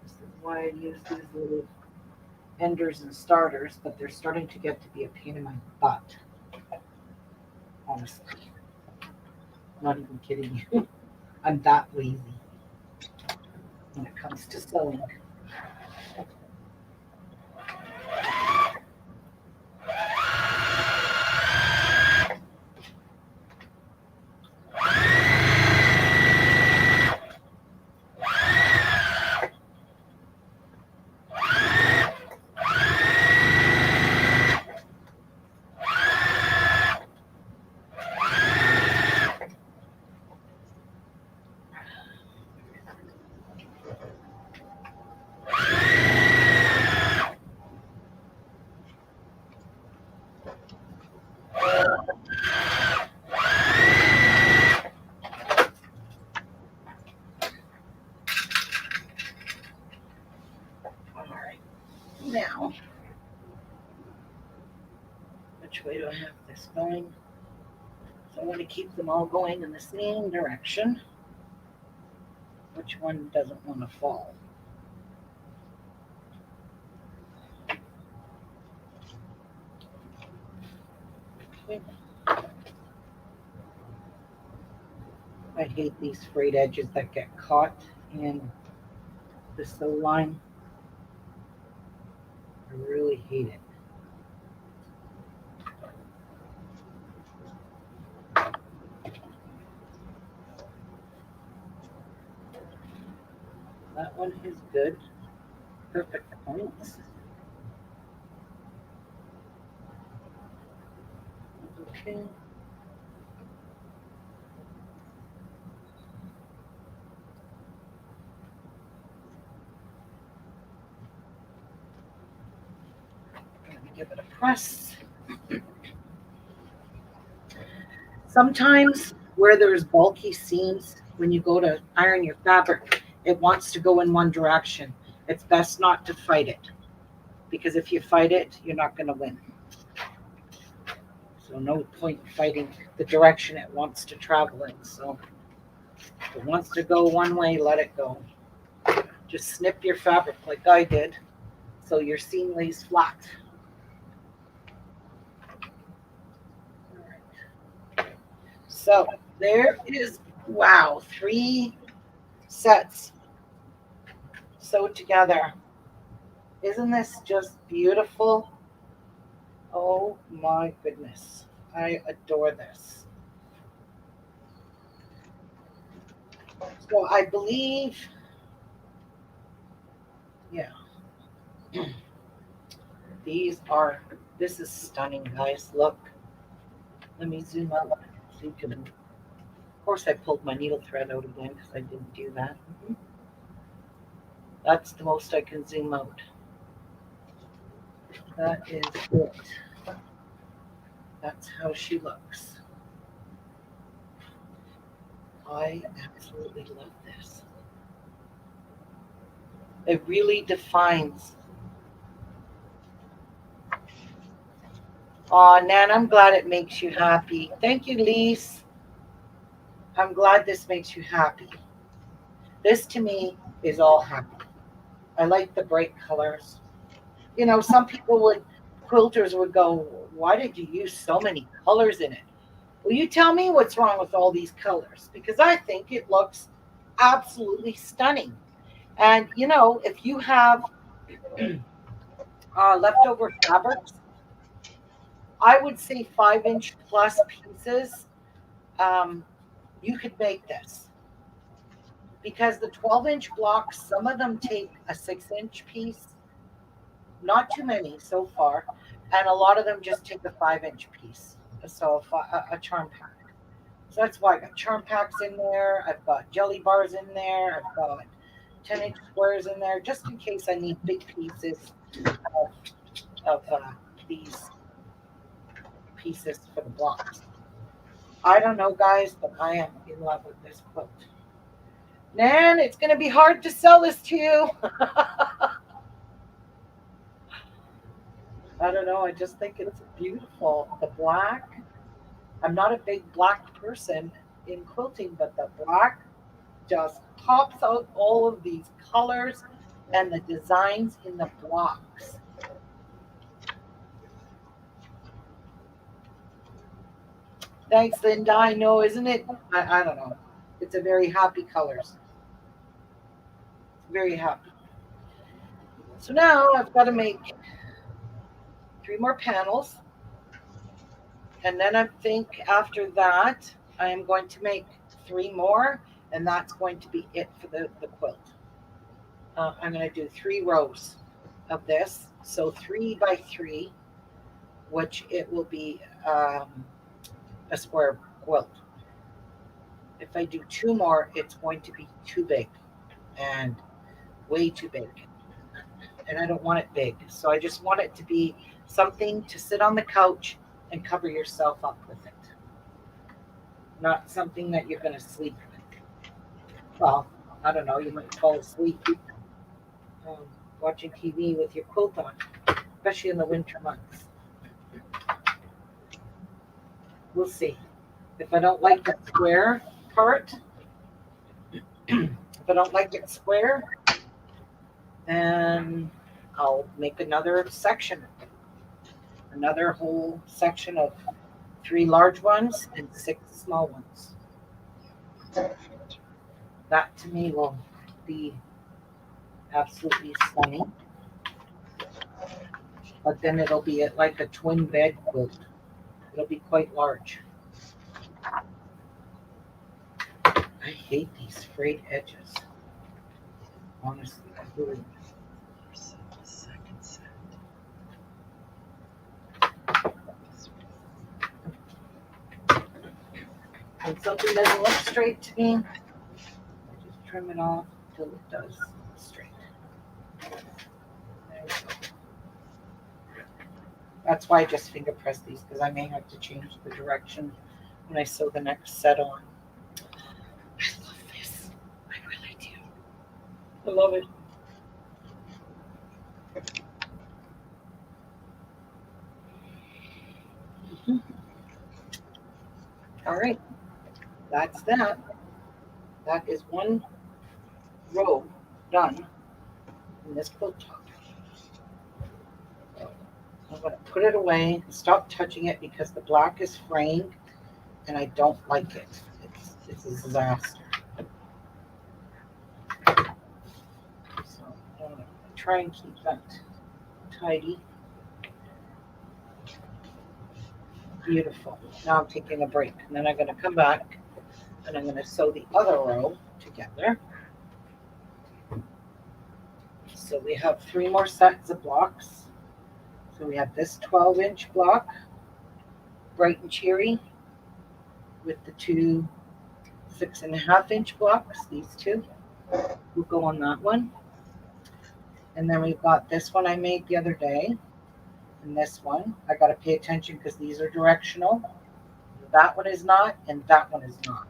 This is why I use these little enders and starters, but they're starting to get to be a pain in my butt. Honestly. I'm not even kidding you. I'm that lazy when it comes to sewing. Now, which way do I have this going? So I want to keep them all going in the same direction. Which one doesn't want to fall? Okay. I hate these frayed edges that get caught in the sew line. I really hate it. That one is good. Perfect points. Let me give it a press. Sometimes where there's bulky seams, when you go to iron your fabric, it wants to go in one direction. It's best not to fight it, because if you fight it, you're not going to win. So no point fighting the direction it wants to travel in. So if it wants to go one way, let it go. Just snip your fabric like I did, so your seam lays flat. So there is, wow, 3 sets sewed together. Isn't this just beautiful? Oh my goodness. I adore this. So I believe, yeah, this is stunning, guys. Look, let me zoom out so you can, of course, I pulled my needle thread out again because I didn't do that. That's the most I can zoom out. That is it. That's how she looks. I absolutely love this. It really defines. Oh, Nan, I'm glad it makes you happy. Thank you, Lise. I'm glad this makes you happy. This to me is all happy. I like the bright colors. You know, some people would, quilters would go, why did you use so many colors in it? Well, you tell me what's wrong with all these colors, because I think it looks absolutely stunning. And, you know, if you have leftover fabrics, I would say 5-inch plus pieces, um, you could make this. Because the 12-inch blocks, some of them take a 6-inch piece, not too many so far, and a lot of them just take a 5-inch piece. So a charm pack. So that's why I got charm packs in there. I've got jelly bars in there. I've got 10-inch squares in there, just in case I need big pieces of these pieces for the blocks. I don't know, guys, but I am in love with this quilt. Nan, it's going to be hard to sell this to you. I don't know. I just think it's beautiful. The black. I'm not a big black person in quilting, but the black just pops out all of these colors and the designs in the blocks. Thanks, Linda. I know, isn't it? I don't know. It's a very happy colors. Very happy. So now I've got to make 3 more panels. And then I think after that, I am going to make 3 more, and that's going to be it for the quilt. I'm going to do 3 rows of this. So 3 by 3, which it will be a square quilt. If I do 2 more, it's going to be too big and way too big. And I don't want it big. So I just want it to be something to sit on the couch and cover yourself up with it. Not something that you're going to sleep with. Well, I don't know, you might fall asleep watching TV with your quilt on, especially in the winter months. We'll see. If I don't like that square part, if I don't like it square, then I'll make another section. Another whole section of 3 large ones and 6 small ones. That to me will be absolutely stunning. But then it'll be like a twin bed quilt. It'll be quite large. I hate these frayed edges. Honestly, I really. When something doesn't look straight to me, I just trim it off until it does straight. There we go. That's why I just finger press these, because I may have to change the direction when I sew the next set on. I love this. I really do. I love it. All right, that's that. That is one row done in this quilt top. I'm going to put it away and stop touching it because the black is fraying and I don't like it. It's a disaster. So I'm going to try and keep that tidy. Beautiful. Now I'm taking a break and then I'm going to come back and I'm going to sew the other row together. So we have 3 more sets of blocks. So we have this 12-inch block, bright and cheery, with the 2 6.5-inch blocks. These 2 will go on that one. And then we've got this one I made the other day, and this one. I got to pay attention because these are directional. That one is not, and that one is not.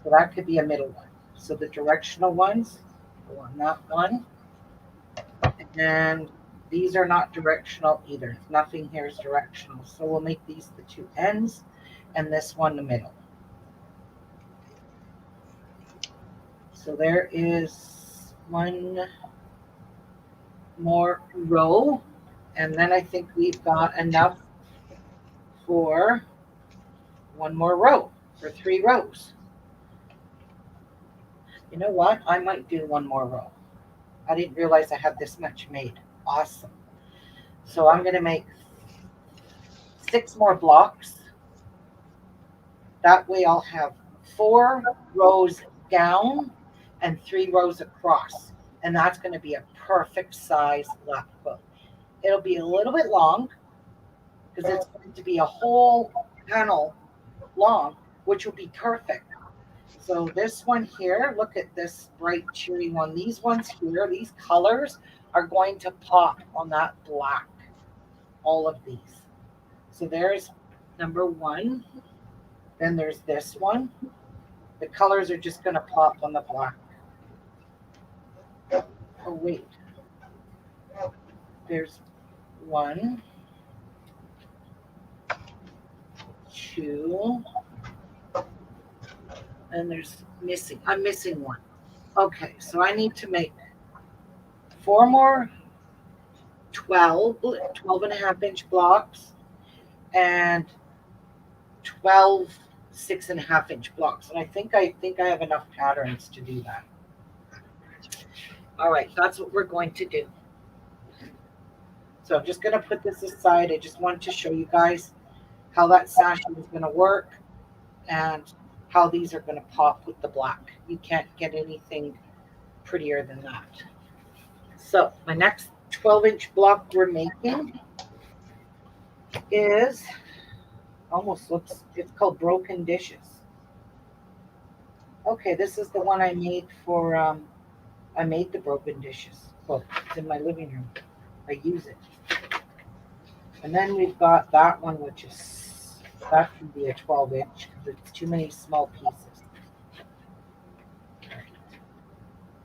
So that could be a middle one. So the directional ones go on that one. And these are not directional either. Nothing here is directional. So we'll make these the 2 ends and this one the middle. So there is 1 more row. And then I think we've got enough for 1 more row, for 3 rows. You know what? I might do 1 more row. I didn't realize I had this much made. Awesome. So I'm going to make 6 more blocks. That way I'll have 4 rows down and 3 rows across. And that's going to be a perfect size lap quilt. It'll be a little bit long because it's going to be a whole panel long, which will be perfect. So this one here, look at this bright cheery one. These ones here, these colors are going to pop on that black. All of these. So there's number 1. Then there's this one. The colors are just going to pop on the black. Oh, wait. There's 1, 2, and I'm missing 1. Okay, so I need to make 4 more 12.5-inch blocks and 12 6.5-inch blocks. And I think I have enough patterns to do that. All right, that's what we're going to do. So I'm just going to put this aside. I just wanted to show you guys how that sashing is going to work and how these are going to pop with the black. You can't get anything prettier than that. So my next 12-inch block we're making is it's called Broken Dishes. Okay, this is the one I made for, I made the broken dishes. Well, it's in my living room. I use it. And then we've got that one, that can be a 12-inch because it's too many small pieces.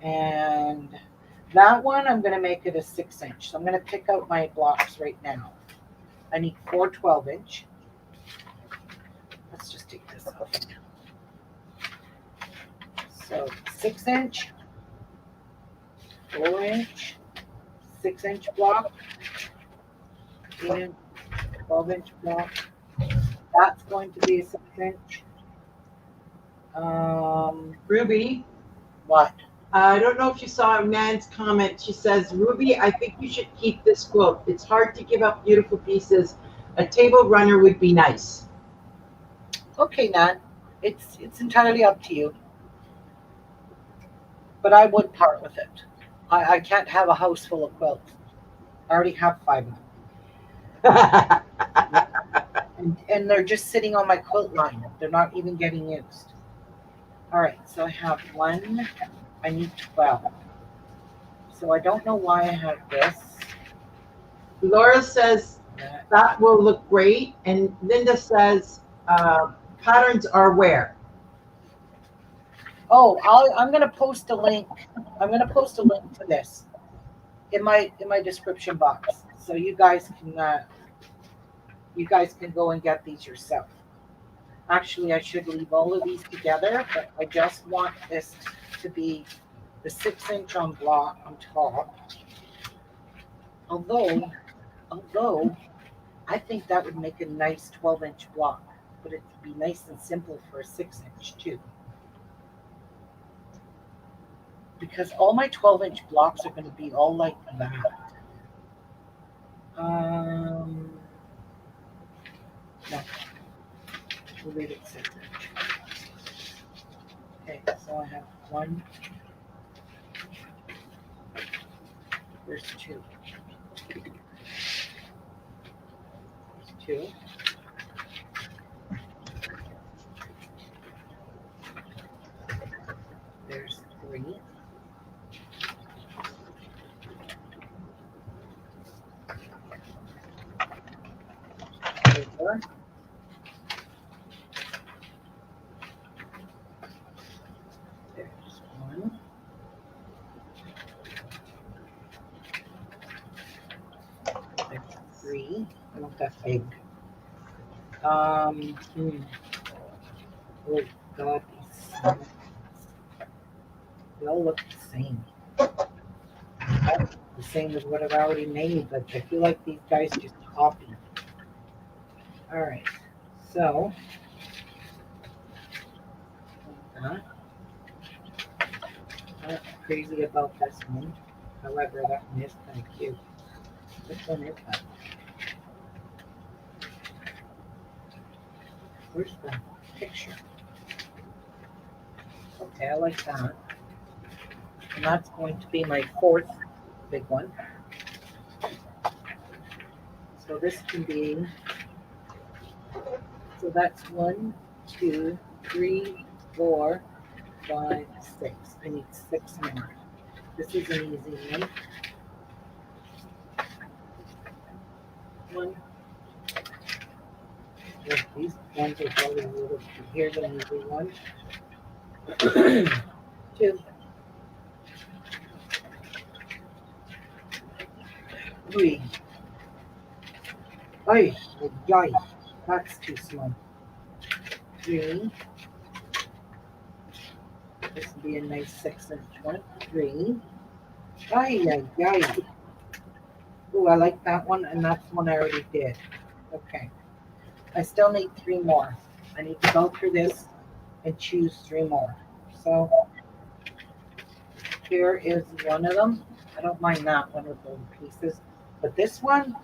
And that one, I'm going to make it a 6-inch. So I'm going to pick out my blocks right now. I need 4 12-inch. Let's just take this off. So 6-inch, 4-inch, 6-inch block, 8-inch, 12-inch block. That's going to be a 6-inch. Ruby, What? I don't know if you saw Nan's comment. She says, Ruby, I think you should keep this quilt. It's hard to give up beautiful pieces. A table runner would be nice. Okay, Nan. It's entirely up to you. But I would part with it. I can't have a house full of quilts. I already have 5 of them. And they're just sitting on my quilt line. They're not even getting used. All right, so I have one. I need 12. So I don't know why I have this. Laura says That. that will look great. And Linda says patterns are where? Oh, I'm gonna post a link. I'm gonna post a link to this in my description box, so you guys can go and get these yourself. Actually, I should leave all of these together, but I just want this to be the 6-inch on block on top. Although I think that would make a nice 12-inch block, but it'd be nice and simple for a 6-inch too. Because all my 12-inch blocks are going to be all like that. No, we'll leave it 6-inch. Okay, so I have one. There's two. There's two. There's three. Four. There's one. There's three. I want that big. Oh God, they all look the same. The same as what I've already made, but I feel like these guys just copied. All right, so not crazy about this one. However, that one is kind of cute. Which one is that? Where's the picture? Okay, I like that. And that's going to be my fourth big one. So this can be, so that's 1, 2, 3, 4, 5, 6. I need 6 more. This is an easy one. One. Yeah, these ones are probably a little, here's an easy one. 2. 3. Ay, ay, that's too small. 3. This would be a nice 6-inch one. 3. Ay, ay, ay. Ooh, I like that one, and that's one I already did. Okay. I still need 3 more. I need to go through this and choose 3 more. So here is one of them. I don't mind that one with those pieces. But this one,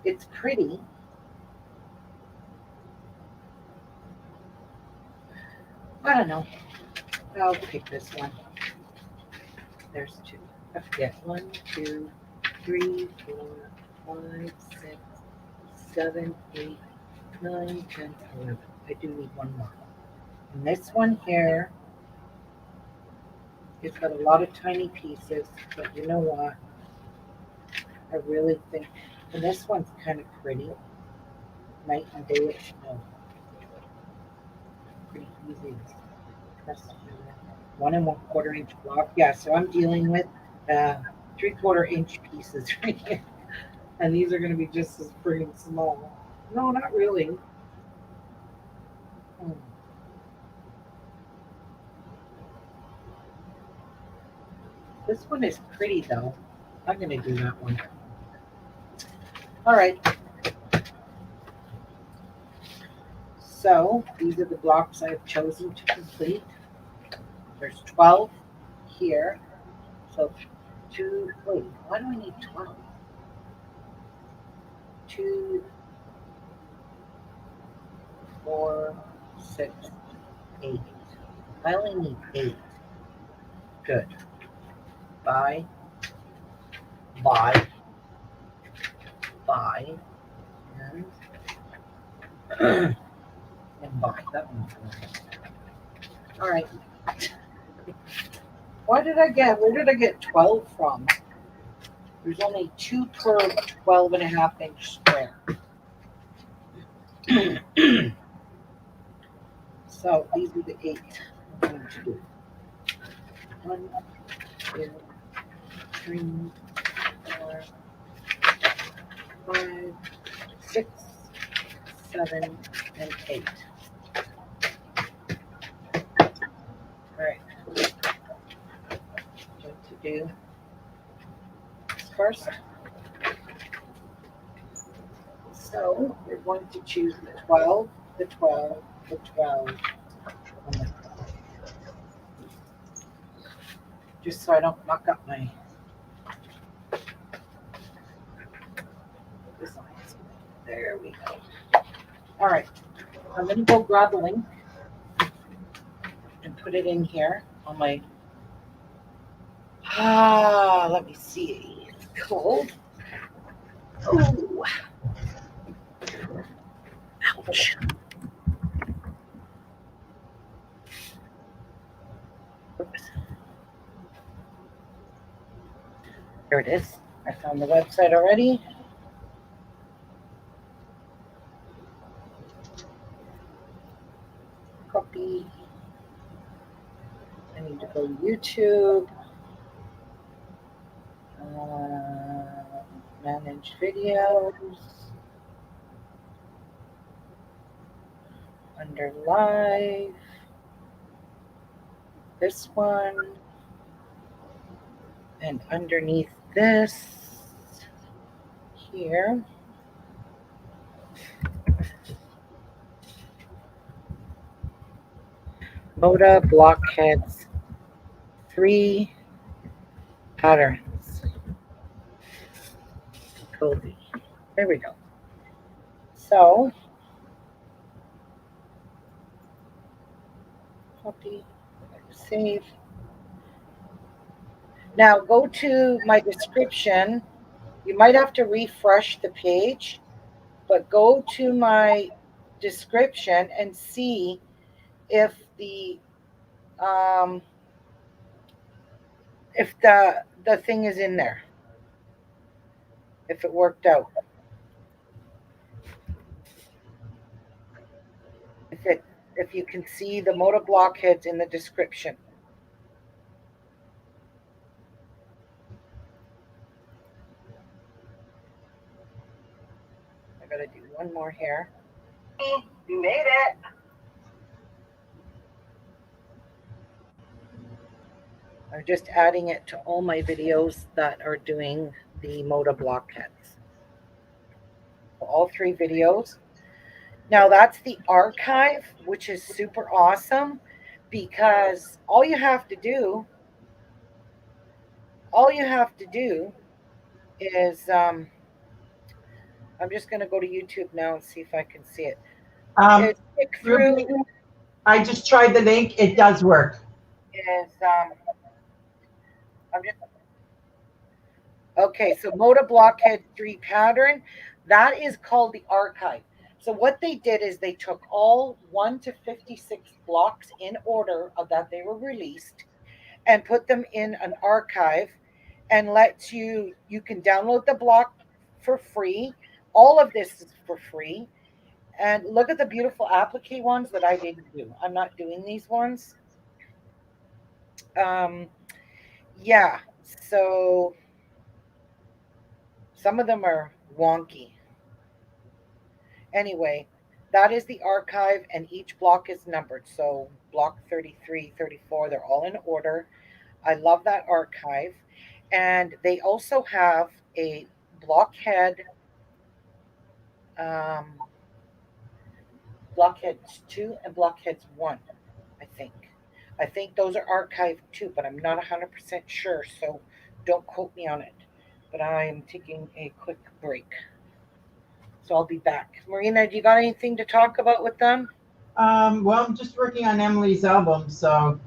it's pretty. I don't know. I'll pick this one. There's 2. I forget. 1, 2, 3, 4, 5, 6, 7, 8, 9, 10, 11. I do need 1 more. And this one here, it's got a lot of tiny pieces, but you know what? I really think, and this one's kind of pretty. Night and day, no, pretty easy. Press 1 1/4 inch block. Yeah, so I'm dealing with 3/4 inch pieces right here. And these are going to be just as friggin' small. No, not really. Hmm. This one is pretty though. I'm going to do that one. All right. So these are the blocks I have chosen to complete. There's 12 here. So 2, wait, why do I need 12? 2, 4, 6, 8. I only need 8. Good. Buy, buy, buy, and And buy that one. All right. Where did I get 12 from? There's only 2 per 12.5-inch square. So these are the 8 I'm going to do. 1, 2, 3, 4, 5, 6, 7, and 8. All right. I'm going to do this first. So we're going to choose the 12, the 12, the 12, and the 12. Just so I don't muck up my designs. There we go. All right. I'm going to go grab the link and put it in here on my. Let me see. It's cold. Oh, ouch. Oops. Here it is. I found the website already. Copy. I need to go to YouTube. Manage videos. Under live. This one. And underneath this, here, Moda Blockheads 3 patterns. Kobe. There we go. So, copy, save. Now go to my description. You might have to refresh the page, but go to my description and see if the thing is in there. If it worked out. If you can see the Moda Blockheads in the description. I gotta do one more here. You made it. I'm just adding it to all my videos that are doing the Moda Blockheads. All 3 videos. Now that's the archive, which is super awesome because all you have to do is I'm just going to go to YouTube now and see if I can see it. Click through. I just tried the link. It does work. Okay, so Moda Blockhead 3 pattern, that is called the archive. So what they did is they took all 1 to 56 blocks in order of that they were released and put them in an archive and lets you can download the block for free. All of this is for free. And look at the beautiful applique ones that I didn't do. I'm not doing these ones. Yeah, so some of them are wonky. Anyway, that is the archive, and each block is numbered. So block 33, 34, they're all in order. I love that archive. And they also have a blockhead, blockheads 2 and blockheads 1, I think. I think those are archived too, but I'm not 100% sure, so don't quote me on it. But I'm taking a quick break. So I'll be back. Marina, do you got anything to talk about with them? Well, I'm just working on Emily's album, so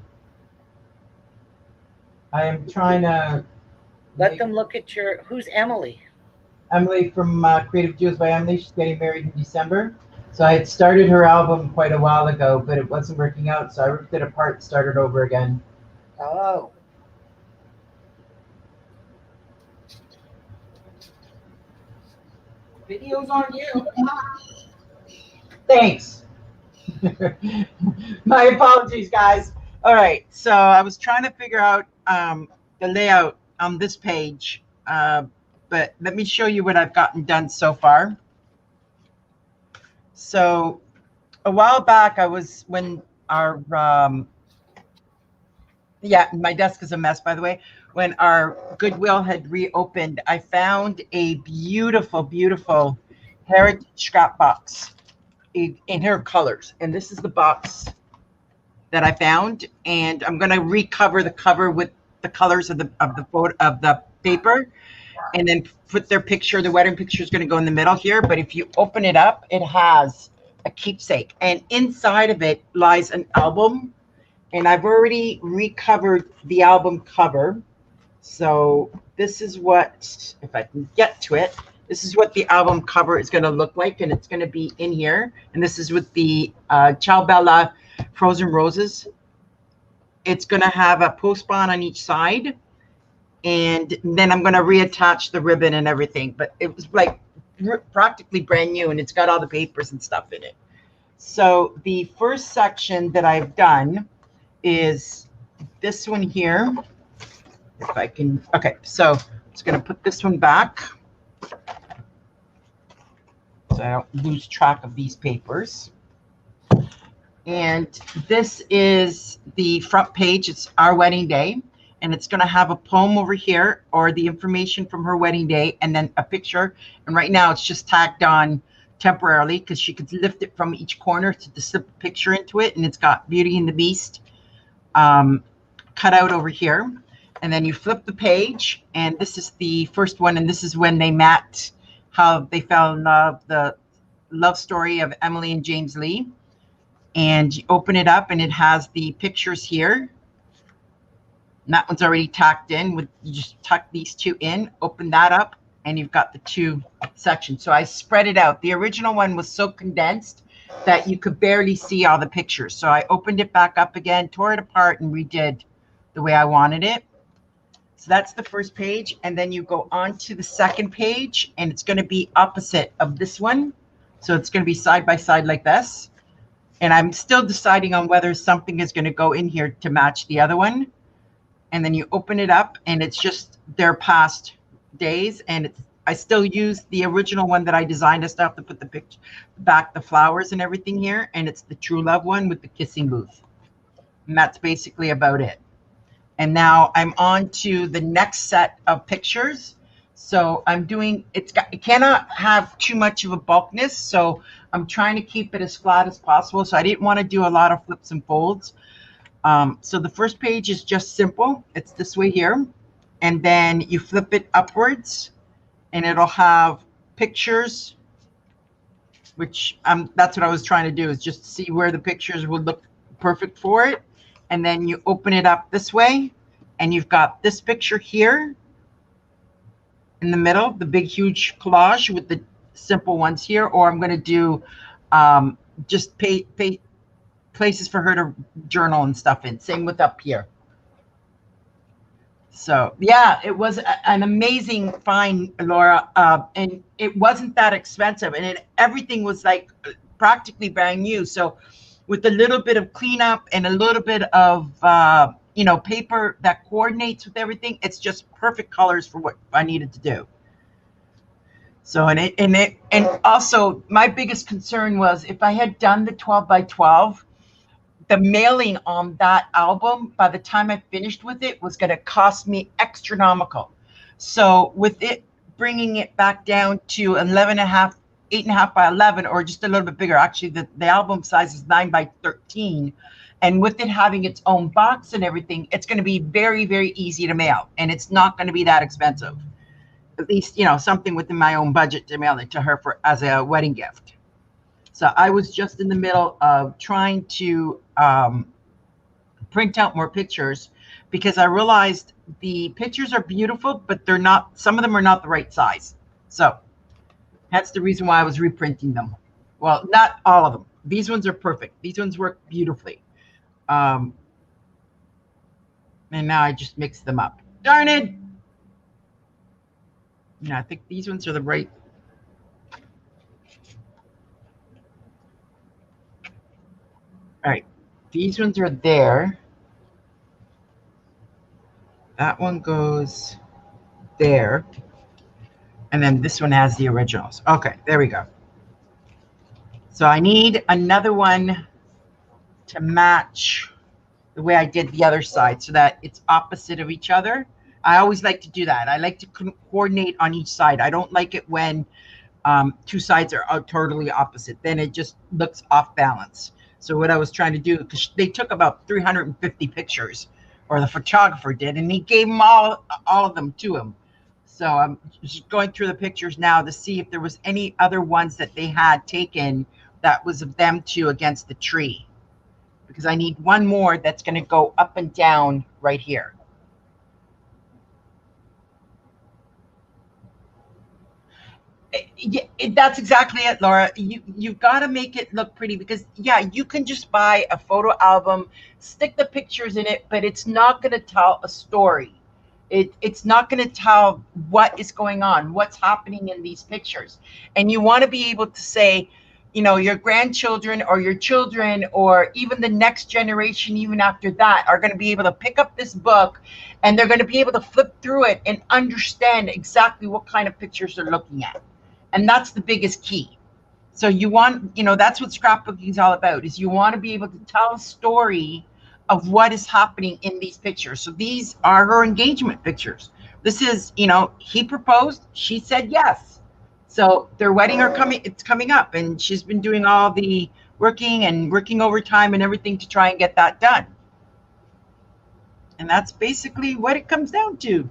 I am trying to let them look at your. Who's Emily? Emily from Creative Jewels by Emily. She's getting married in December. So I had started her album quite a while ago, but it wasn't working out. So I ripped it apart, started over again. Oh. Video's on you. Thanks. My apologies, guys. All right. So I was trying to figure out the layout on this page, but let me show you what I've gotten done so far. So a while back, when our yeah, my desk is a mess, by the way. When our Goodwill had reopened, I found a beautiful, beautiful heritage scrap box in her colors. And this is the box that I found. And I'm going to recover the cover with the colors of the photo of the paper, and then put their picture. The wedding picture is going to go in the middle here. But if you open it up, it has a keepsake, and inside of it lies an album. And I've already recovered the album cover. So this is what, if I can get to it, this is what the album cover is going to look like, and it's going to be in here. And this is with the Ciao Bella Frozen Roses. It's going to have a post-bond on each side, and then I'm going to reattach the ribbon and everything. But it was like practically brand new, and it's got all the papers and stuff in it. So the first section that I've done is this one here. If I can, okay, so I'm just going to put this one back so I don't lose track of these papers. And this is the front page. It's our wedding day, and it's going to have a poem over here, or the information from her wedding day, and then a picture. And right now it's just tacked on temporarily because she could lift it from each corner to slip a picture into it. And it's got Beauty and the Beast cut out over here. And then you flip the page, and this is the first one, and this is when they met, how they fell in love, the love story of Emily and James Lee. And you open it up, and it has the pictures here. And that one's already tacked in. You just tuck these two in, open that up, and you've got the two sections. So I spread it out. The original one was so condensed that you could barely see all the pictures. So I opened it back up again, tore it apart, and redid the way I wanted it. So that's the first page. And then you go on to the second page, and it's going to be opposite of this one. So it's going to be side by side like this. And I'm still deciding on whether something is going to go in here to match the other one. And then you open it up, and it's just their past days. And I still use the original one that I designed. I still have to put the picture back, the flowers and everything here. And it's the True Love one with the kissing booth. And that's basically about it. And now I'm on to the next set of pictures. So I'm doing, it cannot have too much of a bulkness. So I'm trying to keep it as flat as possible. So I didn't want to do a lot of flips and folds. So the first page is just simple. It's this way here. And then you flip it upwards, and it'll have pictures, which that's what I was trying to do, is just see where the pictures would look perfect for it. And then you open it up this way, and you've got this picture here in the middle, the big, huge collage with the simple ones here. Or I'm going to do just places for her to journal and stuff in. Same with up here. So yeah, it was an amazing find, Laura. And it wasn't that expensive, and everything was like practically brand new. So with a little bit of cleanup and a little bit of paper that coordinates with everything, it's just perfect colors for what I needed to do. So and also my biggest concern was, if I had done the 12 by 12, the mailing on that album, by the time I finished with it, was going to cost me astronomical. So with it, bringing it back down to 11.5, 8.5 by 11, or just a little bit bigger. Actually, the album size is 9 by 13. And with it having its own box and everything, it's going to be very, very easy to mail. And it's not going to be that expensive. At least, something within my own budget to mail it to her as a wedding gift. So I was just in the middle of trying to print out more pictures, because I realized the pictures are beautiful, but some of them are not the right size. So that's the reason why I was reprinting them. Well, not all of them. These ones are perfect. These ones work beautifully. Um, and now I just mix them up. Darn it! Yeah, I think these ones are the right. All right, these ones are there. That one goes there. And then this one has the originals. Okay, there we go. So I need another one to match the way I did the other side so that it's opposite of each other. I always like to do that. I like to coordinate on each side. I don't like it when two sides are totally opposite. Then it just looks off balance. So what I was trying to do, because they took about 350 pictures, or the photographer did, and he gave them all of them to him. So I'm just going through the pictures now to see if there was any other ones that they had taken that was of them two against the tree, because I need one more that's going to go up and down right here. Yeah, that's exactly it, Laura. You've got to make it look pretty, because yeah, you can just buy a photo album, stick the pictures in it, but it's not going to tell a story. It's not going to tell what is going on, what's happening in these pictures. And you want to be able to say, your grandchildren or your children or even the next generation, even after that, are going to be able to pick up this book and they're going to be able to flip through it and understand exactly what kind of pictures they're looking at. And that's the biggest key. So that's what scrapbooking is all about, is you want to be able to tell a story of what is happening in these pictures. So these are her engagement pictures. This is, he proposed, she said yes. So their wedding it's coming up, and she's been doing all the working overtime and everything to try and get that done. And that's basically what it comes down to.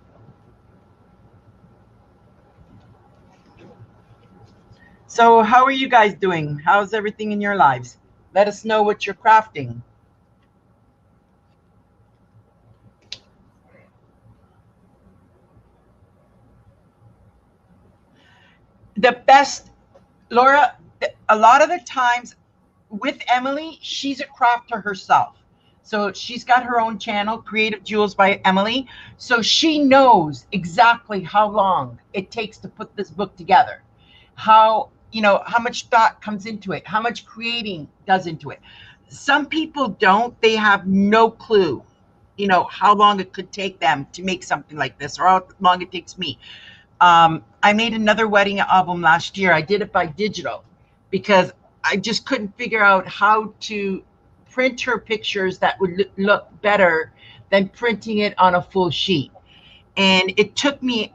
So how are you guys doing? How's everything in your lives? Let us know what you're crafting. The best, Laura, a lot of the times with Emily, she's a crafter herself. So she's got her own channel, Creative Jewels by Emily. So she knows exactly how long it takes to put this book together, how much thought comes into it, how much creating does into it. Some people don't. They have no clue, how long it could take them to make something like this, or how long it takes me. I made another wedding album last year. I did it by digital because I just couldn't figure out how to print her pictures that would look better than printing it on a full sheet. And it took me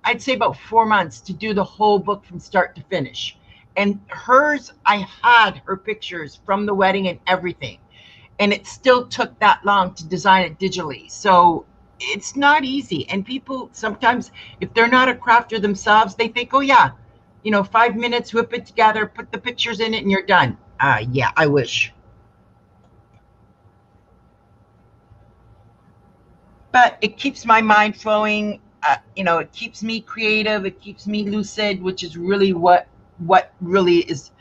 I'd say about 4 months to do the whole book from start to finish. And hers, I had her pictures from the wedding and everything. And it still took that long to design it digitally. So it's not easy. And people sometimes, if they're not a crafter themselves, they think, oh yeah, 5 minutes, whip it together, put the pictures in it, and you're done. Yeah, I wish. But it keeps my mind flowing. It keeps me creative. It keeps me lucid, which is really what really is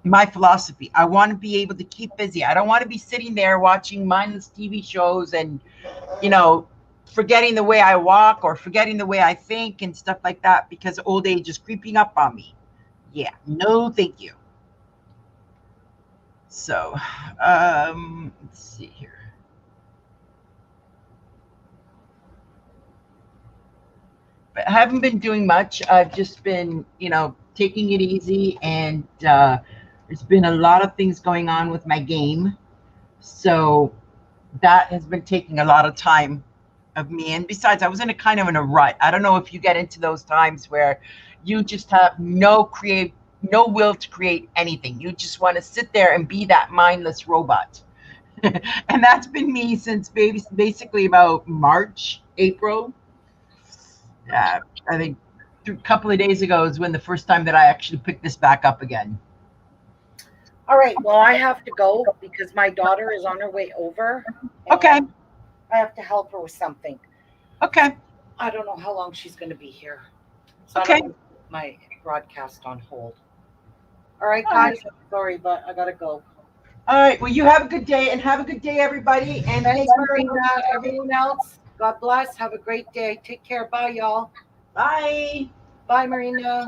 my philosophy. I want to be able to keep busy. I don't want to be sitting there watching mindless TV shows and, forgetting the way I walk or forgetting the way I think and stuff like that, because old age is creeping up on me. Yeah, no, thank you. So, let's see here. But I haven't been doing much. I've just been, taking it easy, and there's been a lot of things going on with my game. So that has been taking a lot of time of me. And besides, I was in a rut. I don't know if you get into those times where you just have no will to create anything. You just want to sit there and be that mindless robot. And that's been me since basically about March, April. I think a couple of days ago is when the first time that I actually picked this back up again. All right. Well, I have to go because my daughter is on her way over. Okay. I have to help her with something. Okay. I don't know how long she's going to be here. So okay. I don't want to put my broadcast on hold. All right, All right. guys. Sorry, but I gotta go. All right. Well, you have a good day, and have a good day, everybody. And Thanks, thank you. Marina. Everyone else, God bless. Have a great day. Take care. Bye, y'all. Bye. Bye, Marina.